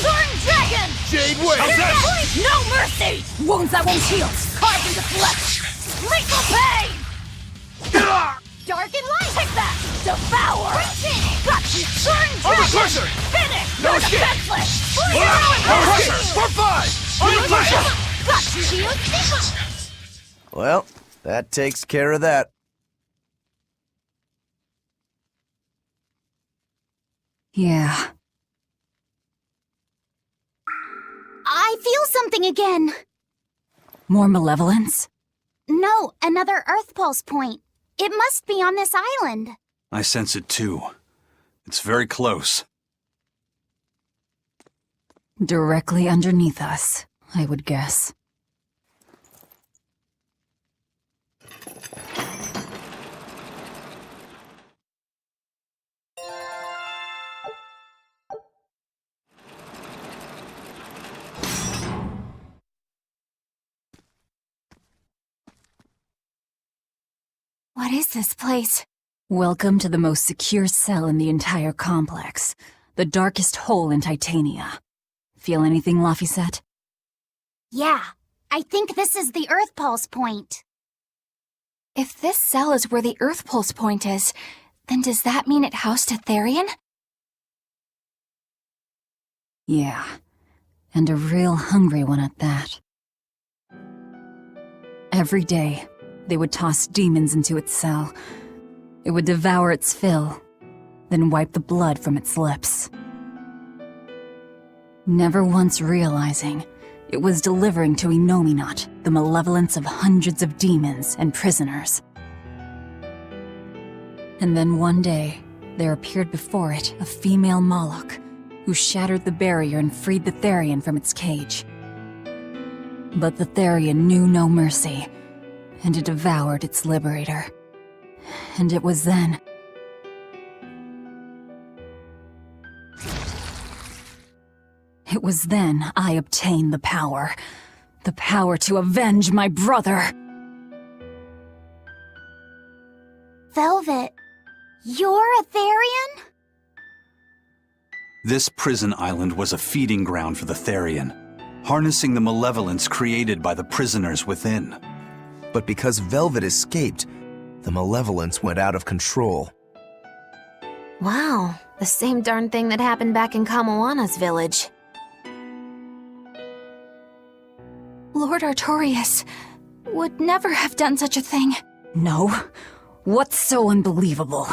Sword Dragon! Jade Wave! How's that? No mercy! Wounds that won't heal! Carved into flesh! Lethal pain! Dark and light! Take that! Devour! Got you! Sword Armor Dragon! crusher! Finish! No escape! Defenseless! Armor crusher! For 5! Armor crusher! Got you! Well, that takes care of that. Yeah. I feel something again. More malevolence? No, another Earth Pulse point. It must be on this island. I sense it too. It's very close. Directly underneath us, I would guess. What is this place? Welcome to the most secure cell in the entire complex. The darkest hole in Titania. Feel anything, Laphicet? Yeah, I think this is the Earth Pulse point. If this cell is where the Earth Pulse point is, then does that mean it housed a Therian? Yeah. And a real hungry one at that. Every day, they would toss demons into its cell. It would devour its fill, then wipe the blood from its lips. Never once realizing, it was delivering to Inominat the malevolence of hundreds of demons and prisoners. And then one day, there appeared before it a female Moloch, who shattered the barrier and freed the Therian from its cage. But the Therian knew no mercy, and it devoured its liberator. And it was then... It was then I obtained the power. The power to avenge my brother! Velvet, you're a Therian? This prison island was a feeding ground for the Therian. harnessing the malevolence created by the prisoners within. But because Velvet escaped, the malevolence went out of control. Wow, the same darn thing that happened back in Kamoana's village. Lord Artorias would never have done such a thing. No? What's so unbelievable?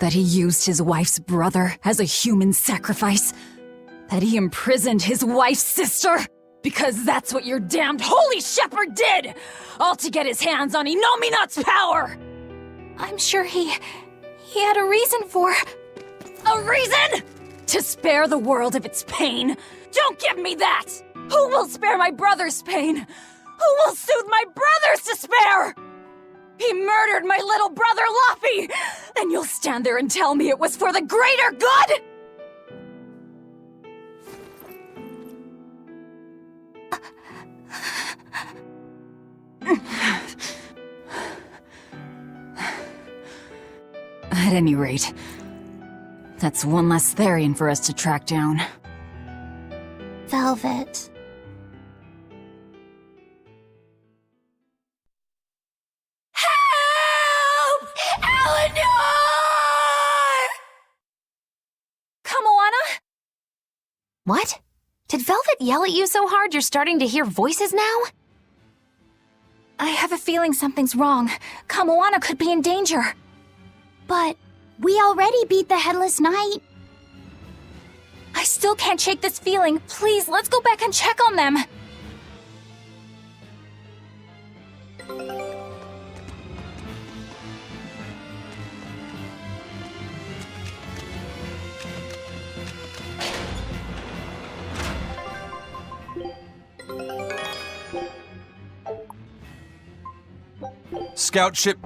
That he used his wife's brother as a human sacrifice? That he imprisoned his wife's sister? Because that's what your damned holy shepherd did! All to get his hands on Inominat's power! I'm sure he had a reason for... A reason? To spare the world of its pain? Don't give me that! Who will spare my brother's pain? Who will soothe my brother's despair? He murdered my little brother Luffy! And you'll stand there and tell me it was for the greater good?! At any rate, that's one less Therian for us to track down. Velvet. Help! Eleanor! Kamoana? What? Did Velvet yell at you so hard you're starting to hear voices now? I have a feeling something's wrong. Kamoana could be in danger. But we already beat the Headless Knight. I still can't shake this feeling. Please, let's go back and check on them. Scout ship...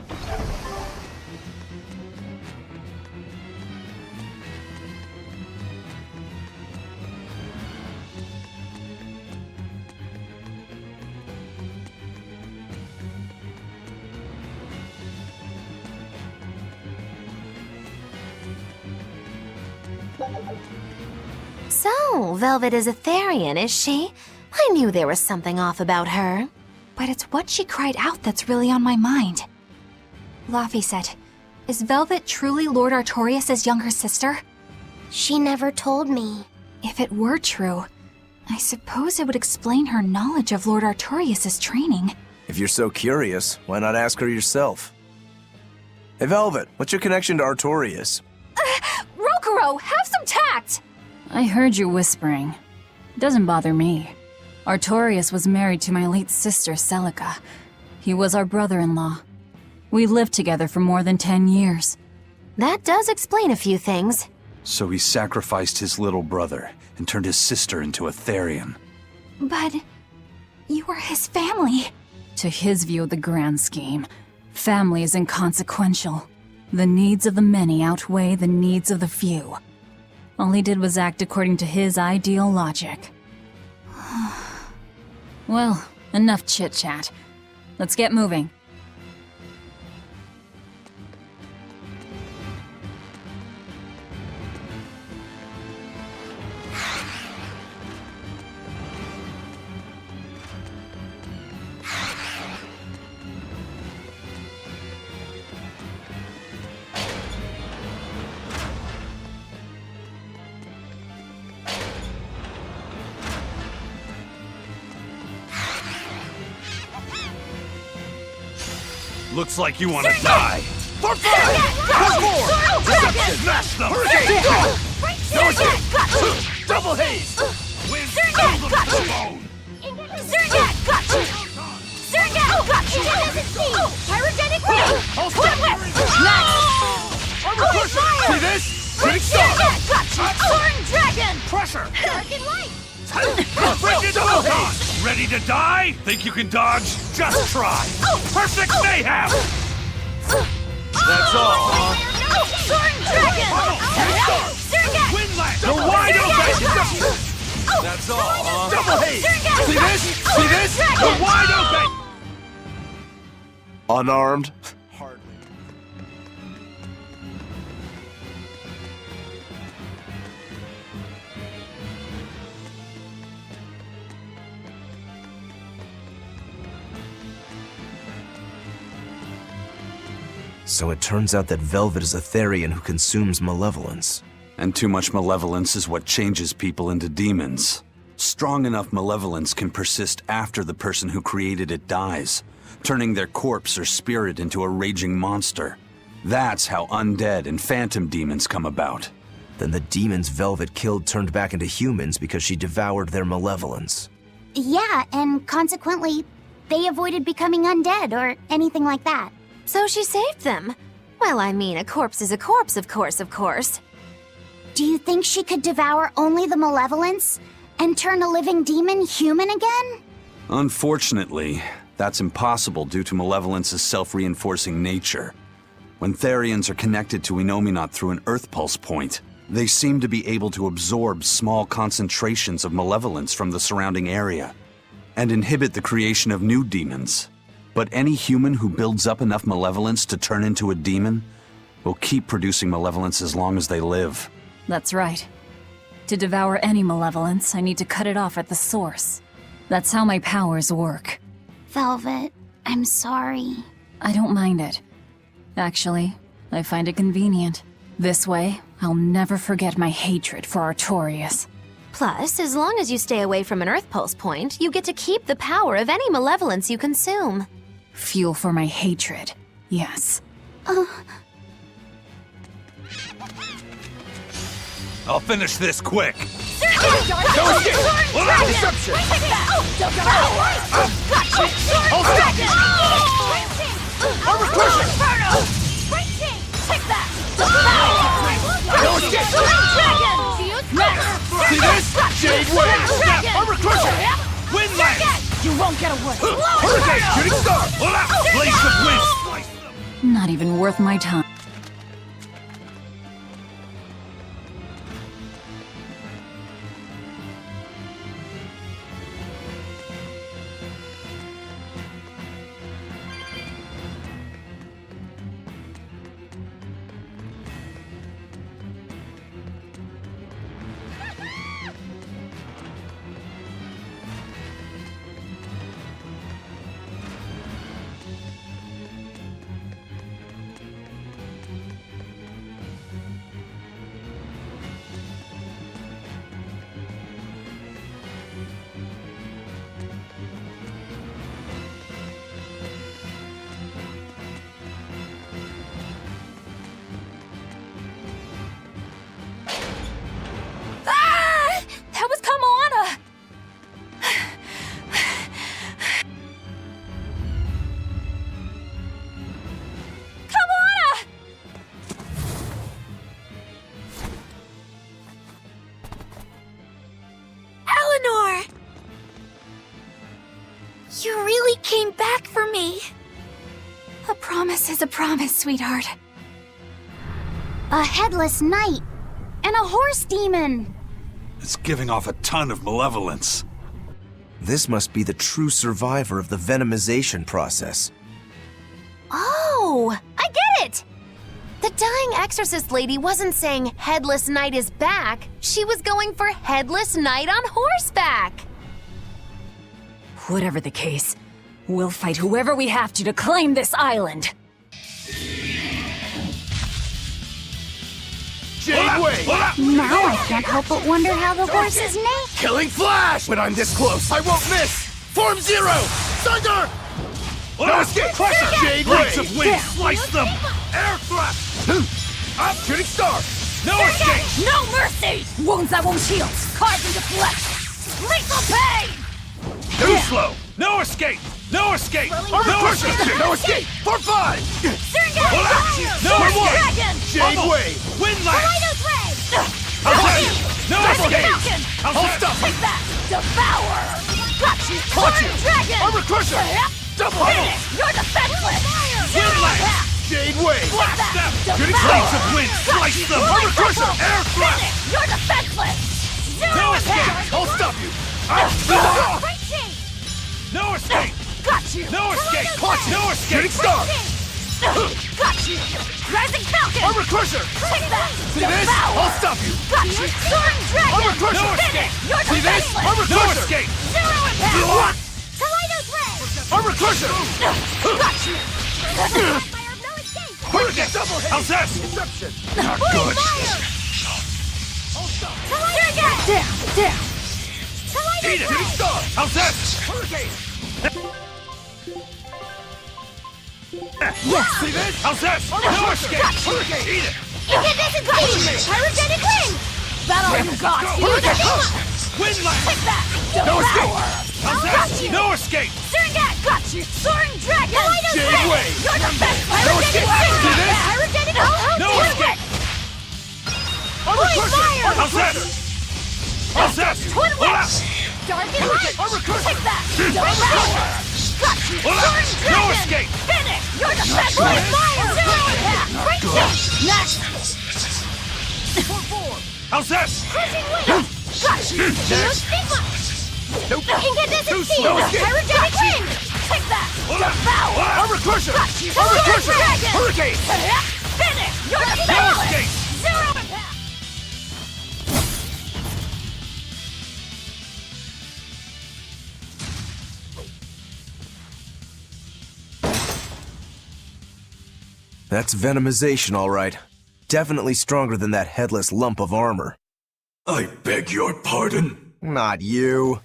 So, Velvet is a Therian, is she? I knew there was something off about her. But it's what she cried out that's really on my mind. Laphicet, is Velvet truly Lord Artorias' younger sister? She never told me. If it were true, I suppose it would explain her knowledge of Lord Artorias' training. If you're so curious, why not ask her yourself? Hey Velvet, what's your connection to Artorias? Rokuro, have some tact! I heard you whispering. Doesn't bother me. Artorias was married to my late sister, Celica. He was our brother-in-law. We lived together for more than 10 years. That does explain a few things. So he sacrificed his little brother and turned his sister into a Therian. But you were his family. To his view of the grand scheme, family is inconsequential. The needs of the many outweigh the needs of the few. All he did was act according to his ideal logic. Well, enough chit-chat. Let's get moving. Looks like you want to die. For fun! Deception! Smash them! Double haze! With the bone! Pyrogenic ray! Twin whip! Armor crusher! See this? Critic star! Soaring dragon! Pressure! Dark and light! Perfect double haze! Ready to die? Think you can dodge? Just try! Perfect mayhem! That's all, huh? Soaring dragon! Windlash! You're wide open! That's all, huh? Double haze! See this? See this? You're wide open! Unarmed? So it turns out that Velvet is a Therian who consumes malevolence. And too much malevolence is what changes people into demons. Strong enough malevolence can persist after the person who created it dies, turning their corpse or spirit into a raging monster. That's how undead and phantom demons come about. Then the demons Velvet killed turned back into humans because she devoured their malevolence. Yeah, and consequently, they avoided becoming undead or anything like that. So she saved them. Well, I mean, a corpse is a corpse, of course. Do you think she could devour only the malevolence and turn a living demon human again? Unfortunately, that's impossible due to malevolence's self-reinforcing nature. When Therians are connected to Enominat through an Earth Pulse point, they seem to be able to absorb small concentrations of malevolence from the surrounding area and inhibit the creation of new demons. But any human who builds up enough malevolence to turn into a demon will keep producing malevolence as long as they live. That's right. To devour any malevolence, I need to cut it off at the source. That's how my powers work. Velvet, I'm sorry. I don't mind it. Actually, I find it convenient. This way, I'll never forget my hatred for Artorias. Plus, as long as you stay away from an Earth Pulse point, you get to keep the power of any malevolence you consume. Fuel for my hatred, yes. I'll finish this quick. Don't escape! Deception! Armor crushing! Take that! Don't escape! See this? Jade Wave! Armor crushing! Wind lance! You won't get away! Hurricane! Shooting star! Blaze of wind! Slice them! Not even worth my time. That was Kamana! Kamana! Eleanor! You really came back for me. A promise is a promise, sweetheart. A headless knight and a horse demon. It's giving off a ton of malevolence. This must be the true survivor of the venomization process. Oh, I get it! The dying exorcist lady wasn't saying Headless Knight is back. She was going for Headless Knight on horseback. Whatever the case, we'll fight whoever we have to claim this island. Jade Wave! Now I can't help but wonder how the horse's name. Killing Flash! When I'm this close, I won't miss! Form Zero! Thunder! No escape! Jade Wave! Of wind! Slice them! Air thrust! Up! Shooting star! No escape! No mercy! Wounds that won't heal, carved into flesh. Lethal pain! Too slow! No escape! No escape! No escape! No escape! For 5! No escape! Jade Wave! Wind Lance! No escape! I'll stop! Take that! Devour! Got you! Caught you! Dragon! Armor Crusher! Double! Finish! You're defenseless! Wind Lance! Jade Wave! Take that! Shooting flames of wind! Slice them! Armor Crusher! Air thrust! Finish! You're defenseless! No escape! I'll stop you! No escape! Got you! No escape! Caught you! No escape! Shooting star! Got you! Rising Falcon! Armor Crusher! Take that! See this? I'll stop you! Got you! Soaring Dragon! Armor Crusher! No escape! You're See this? defenseless! Armor No Crusher! escape! Zero impact! Armor Crusher! Got you! Hurricane! How's that? Deception! Not good! Down! Eat it! Shooting star! How's that? Hurricane! Yes! See this? How's that? No escape! Hurricane! Eat it! Incandescent beam! Pyrogenic ring! Battle you got! Hurricane! Wind blast! Take that! No escape! How's that? Got you! No escape! Surgat! Got you! Soaring dragon! Jade Wave! You're the best! No escape! See this? Pyrogenic No escape! Point fire! How's that? How's that? Twin whip! Dark and light! Take that! Double power! Got you! Soaring dragon! No escape! Finish! You're the best! Point fire! Zero impact! Great shot! Next! How's that? Crushing wind! Got you! Geostigma! Nope. Incandescent beam! No escape! Pyrogenic ring! Take that! Devour! Armor Crusher! Got you! Armor Soaring Crusher! dragon! Hurricane! Finish! You're the No best! escape! Zero impact! That's venomization, all right. Definitely stronger than that headless lump of armor. I beg your pardon? Not you.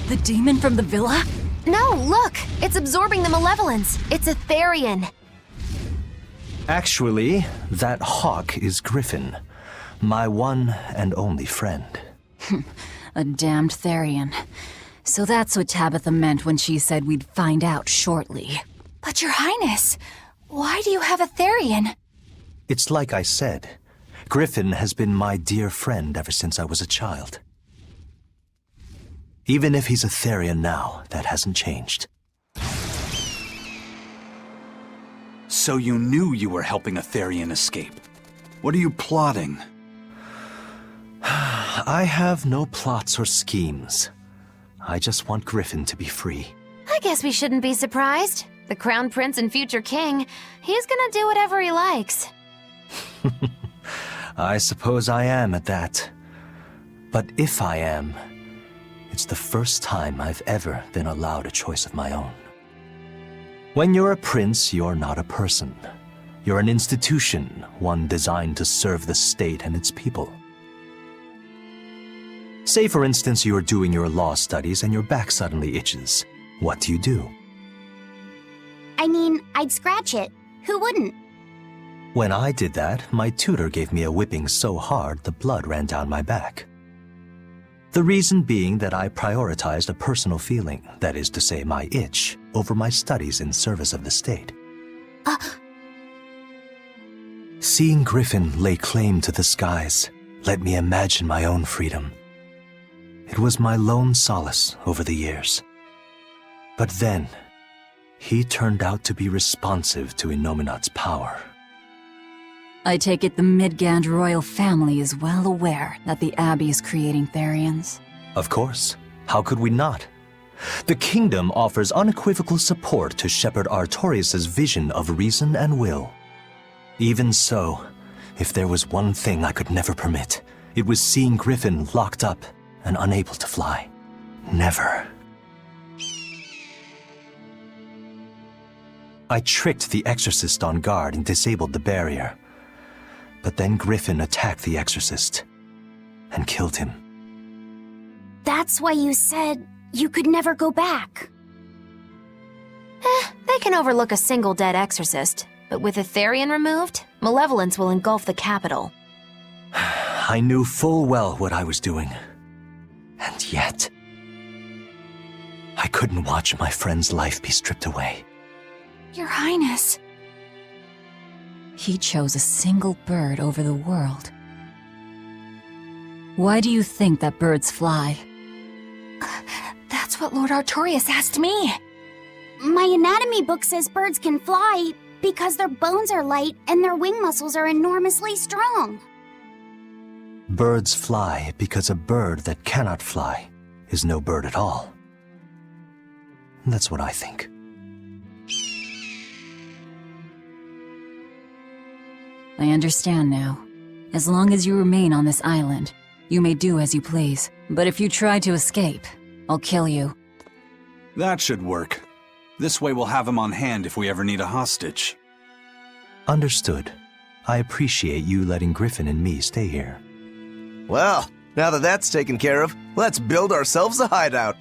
The demon from the villa? No, look! It's absorbing the malevolence. It's a Therian. Actually, that hawk is Griffin, my one and only friend. A damned Therian. So that's what Tabitha meant when she said we'd find out shortly. But Your Highness, why do you have a Therian? It's like I said. Griffin has been my dear friend ever since I was a child. Even if he's a Therian now, that hasn't changed. So you knew you were helping a Therian escape. What are you plotting? I have no plots or schemes. I just want Griffin to be free. I guess we shouldn't be surprised. The Crown Prince and future king, he's gonna do whatever he likes. I suppose I am at that. But if I am, it's the first time I've ever been allowed a choice of my own. When you're a prince, you're not a person. You're an institution, one designed to serve the state and its people. Say, for instance, you're doing your law studies and your back suddenly itches. What do? I mean, I'd scratch it. Who wouldn't? When I did that, my tutor gave me a whipping so hard the blood ran down my back. The reason being that I prioritized a personal feeling, that is to say my itch, over my studies in service of the state. Seeing Griffin lay claim to the skies let me imagine my own freedom. It was my lone solace over the years. But then, he turned out to be responsive to Innominat's power. I take it the Midgand royal family is well aware that the Abbey is creating Therians. Of course. How could we not? The kingdom offers unequivocal support to Shepherd Artorius' vision of reason and will. Even so, if there was one thing I could never permit, it was seeing Griffin locked up and unable to fly. Never. I tricked the Exorcist on guard and disabled the barrier. But then Griffin attacked the Exorcist and killed him. That's why you said you could never go back. They can overlook a single dead exorcist, but with a Therian removed, malevolence will engulf the capital. I knew full well what I was doing. And yet, I couldn't watch my friend's life be stripped away. Your Highness. He chose a single bird over the world. Why do you think that birds fly? That's what Lord Artorius asked me. My anatomy book says birds can fly because their bones are light and their wing muscles are enormously strong. Birds fly because a bird that cannot fly is no bird at all. That's what I think. I understand now. As long as you remain on this island, you may do as you please. But if you try to escape, I'll kill you. That should work. This way we'll have him on hand if we ever need a hostage. Understood. I appreciate you letting Griffin and me stay here. Well, now that that's taken care of, let's build ourselves a hideout.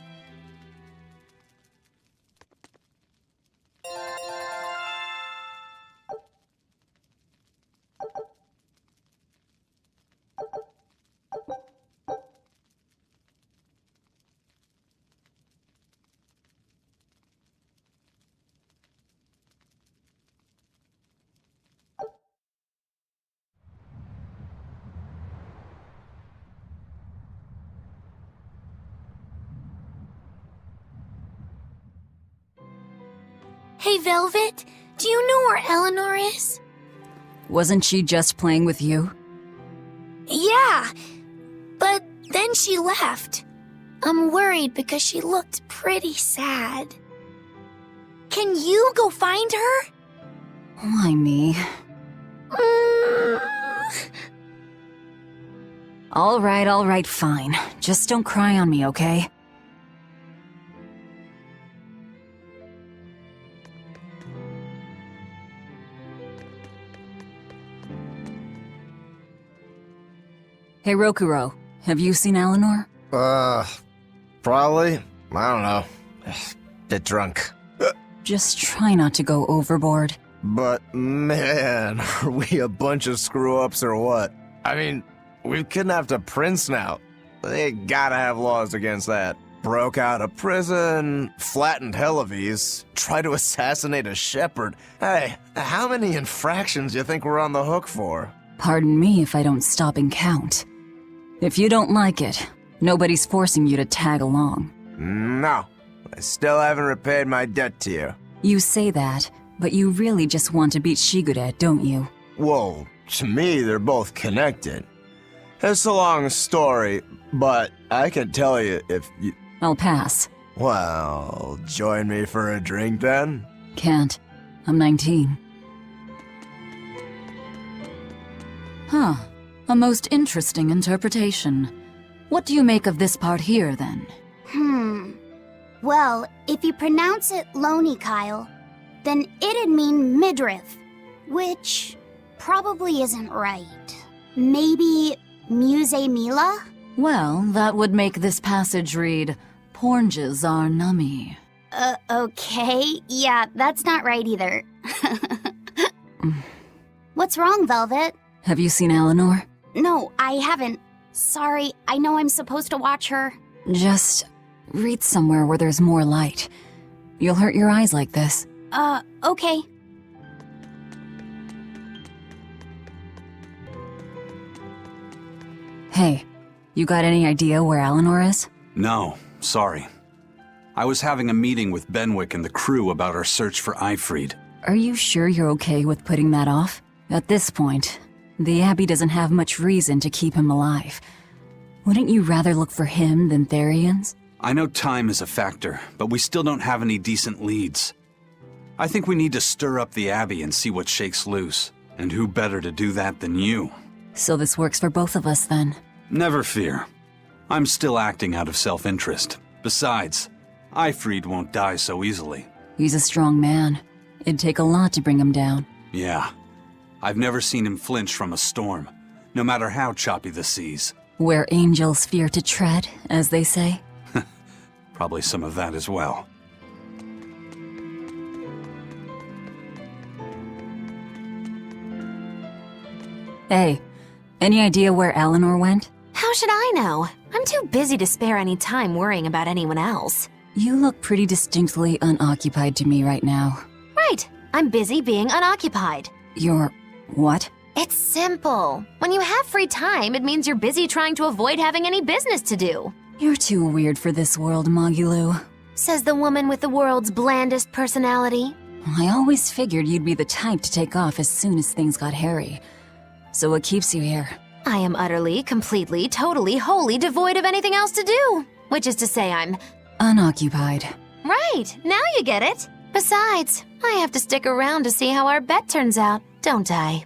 Hey, Velvet, do you know where Eleanor is? Wasn't she just playing with you? Yeah, but then she left. I'm worried because she looked pretty sad. Can you go find her? Why me? All right, fine. Just don't cry on me, okay? Hey, Rokuro, have you seen Eleanor? Probably. I don't know. Bit drunk. Just try not to go overboard. But man, are we a bunch of screw-ups or what? I mean, we've kidnapped a prince now. They gotta have laws against that. Broke out of prison, flattened Helavis, tried to assassinate a shepherd. Hey, how many infractions do you think we're on the hook for? Pardon me if I don't stop and count. If you don't like it, nobody's forcing you to tag along. No, I still haven't repaid my debt to you. You say that, but you really just want to beat Shigure, don't you? Whoa, to me they're both connected. It's a long story, but I can tell you if you... I'll pass. Well, join me for a drink then? Can't. I'm 19. Huh. A most interesting interpretation. What do you make of this part here, then? Well, if you pronounce it Loney Kyle, then it'd mean midriff, which probably isn't right. Maybe Muse Mila? Well, that would make this passage read, Pornges are nummy. Okay. Yeah, that's not right either. What's wrong, Velvet? Have you seen Eleanor? No, I haven't. Sorry, I know I'm supposed to watch her. Just read somewhere where there's more light. You'll hurt your eyes like this. Okay. Hey, you got any idea where Eleanor is? No, sorry. I was having a meeting with Benwick and the crew about our search for Eifried. Are you sure you're okay with putting that off? At this point, the Abbey doesn't have much reason to keep him alive. Wouldn't you rather look for him than Therians? I know time is a factor, but we still don't have any decent leads. I think we need to stir up the Abbey and see what shakes loose. And who better to do that than you? So this works for both of us, then? Never fear. I'm still acting out of self-interest. Besides, Eifried won't die so easily. He's a strong man. It'd take a lot to bring him down. Yeah. I've never seen him flinch from a storm, no matter how choppy the seas. Where angels fear to tread, as they say. Probably some of that as well. Hey, any idea where Eleanor went? How should I know? I'm too busy to spare any time worrying about anyone else. You look pretty distinctly unoccupied to me right now. Right. I'm busy being unoccupied. You're... what? It's simple. When you have free time, it means you're busy trying to avoid having any business to do. You're too weird for this world, Magilou. Says the woman with the world's blandest personality. I always figured you'd be the type to take off as soon as things got hairy. So what keeps you here? I am utterly, completely, totally, wholly devoid of anything else to do. Which is to say I'm... unoccupied. Right, now you get it. Besides, I have to stick around to see how our bet turns out, don't I?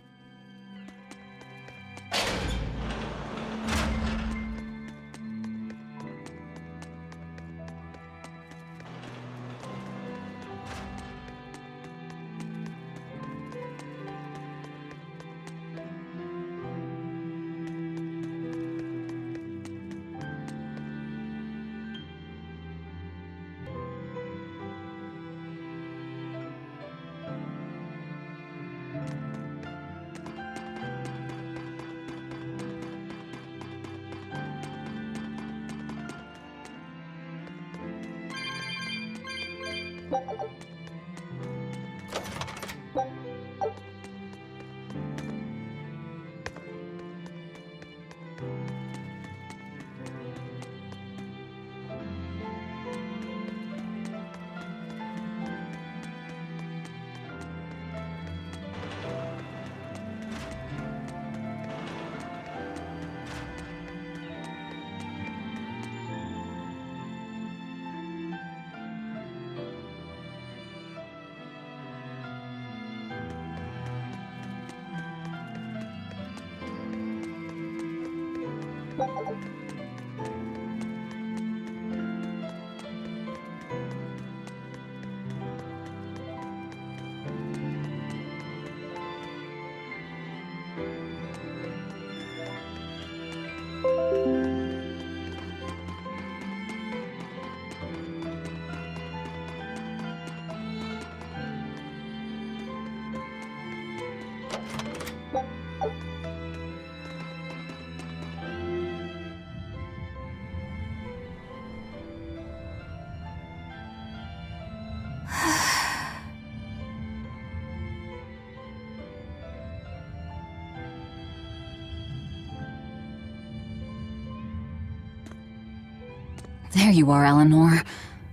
There you are, Eleanor.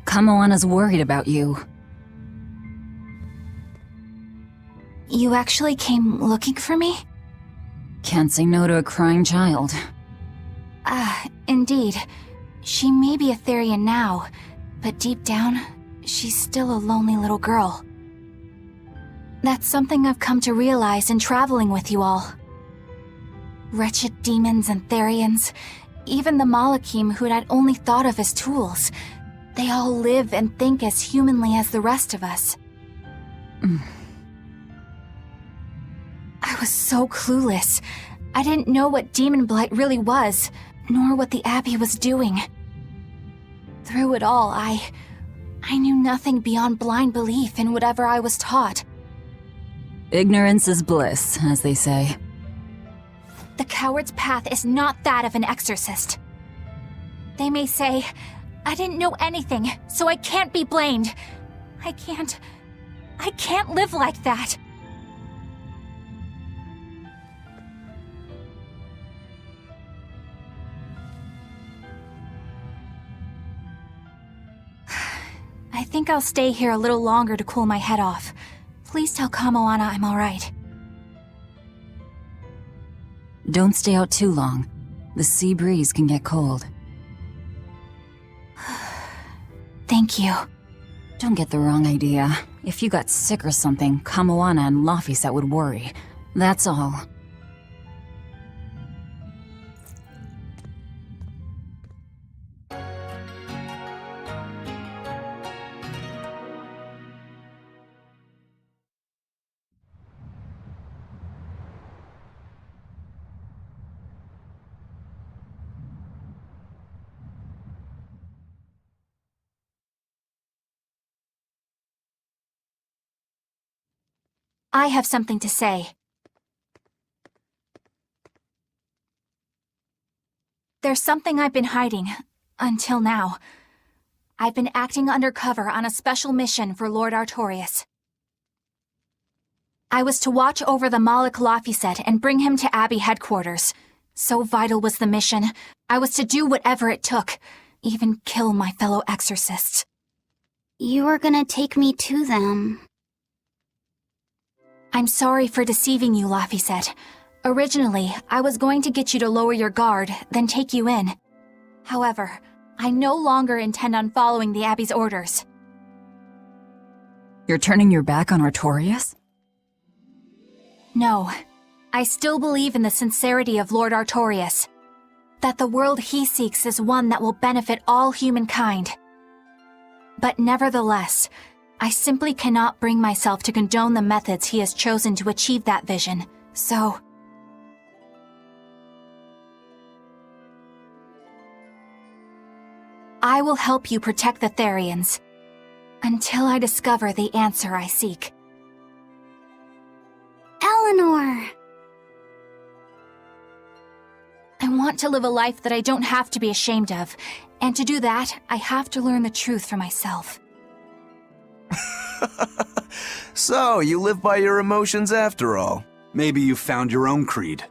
Kamoana's worried about you. You actually came looking for me? Can't say no to a crying child. Indeed. She may be a Therian now, but deep down, she's still a lonely little girl. That's something I've come to realize in traveling with you all. Wretched demons and Therians, even the Malakim who I'd only thought of as tools, they all live and think as humanly as the rest of us. I was so clueless. I didn't know what demon blight really was, nor what the Abbey was doing. Through it all, I knew nothing beyond blind belief in whatever I was taught. Ignorance is bliss, as they say. The coward's path is not that of an exorcist. They may say, I didn't know anything, so I can't be blamed. I can't live like that. I think I'll stay here a little longer to cool my head off. Please tell Kamoana I'm alright. Don't stay out too long. The sea breeze can get cold. Thank you. Don't get the wrong idea. If you got sick or something, Kamoana and Laphicet would worry. That's all. I have something to say. There's something I've been hiding, until now. I've been acting undercover on a special mission for Lord Artorias. I was to watch over the Malik Laphicet and bring him to Abbey headquarters. So vital was the mission, I was to do whatever it took, even kill my fellow exorcists. You were gonna take me to them. I'm sorry for deceiving you, Laphicet. Originally, I was going to get you to lower your guard, then take you in. However, I no longer intend on following the Abbey's orders. You're turning your back on Artorias? No. I still believe in the sincerity of Lord Artorias. That the world he seeks is one that will benefit all humankind. But nevertheless, I simply cannot bring myself to condone the methods he has chosen to achieve that vision, so... I will help you protect the Therians, until I discover the answer I seek. Eleanor! I want to live a life that I don't have to be ashamed of, and to do that, I have to learn the truth for myself. So, you live by your emotions after all. Maybe you found your own creed.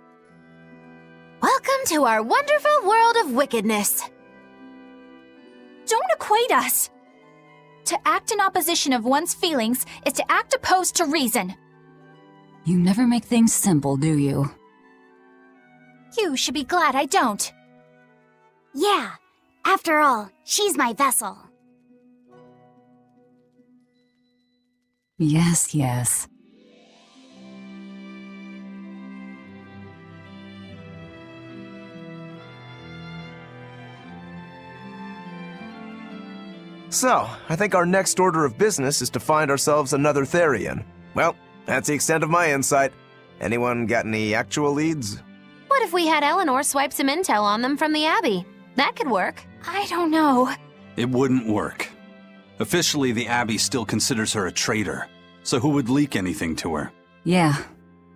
Welcome to our wonderful world of wickedness. Don't equate us! To act in opposition of one's feelings is to act opposed to reason. You never make things simple, do you? You should be glad I don't. Yeah, after all, she's my vessel. Yes, yes. So, I think our next order of business is to find ourselves another Therian. Well, that's the extent of my insight. Anyone got any actual leads? What if we had Eleanor swipe some intel on them from the Abbey? That could work. I don't know. It wouldn't work. Officially, the Abbey still considers her a traitor, so who would leak anything to her? Yeah.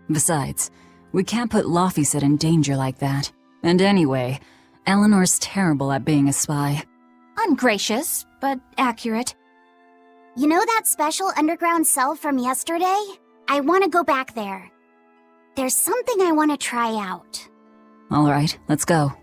Besides, we can't put Laufeyset in danger like that. And anyway, Eleanor's terrible at being a spy. Ungracious, but accurate. You know that special underground cell from yesterday? I want to go back there. There's something I want to try out. All right, let's go.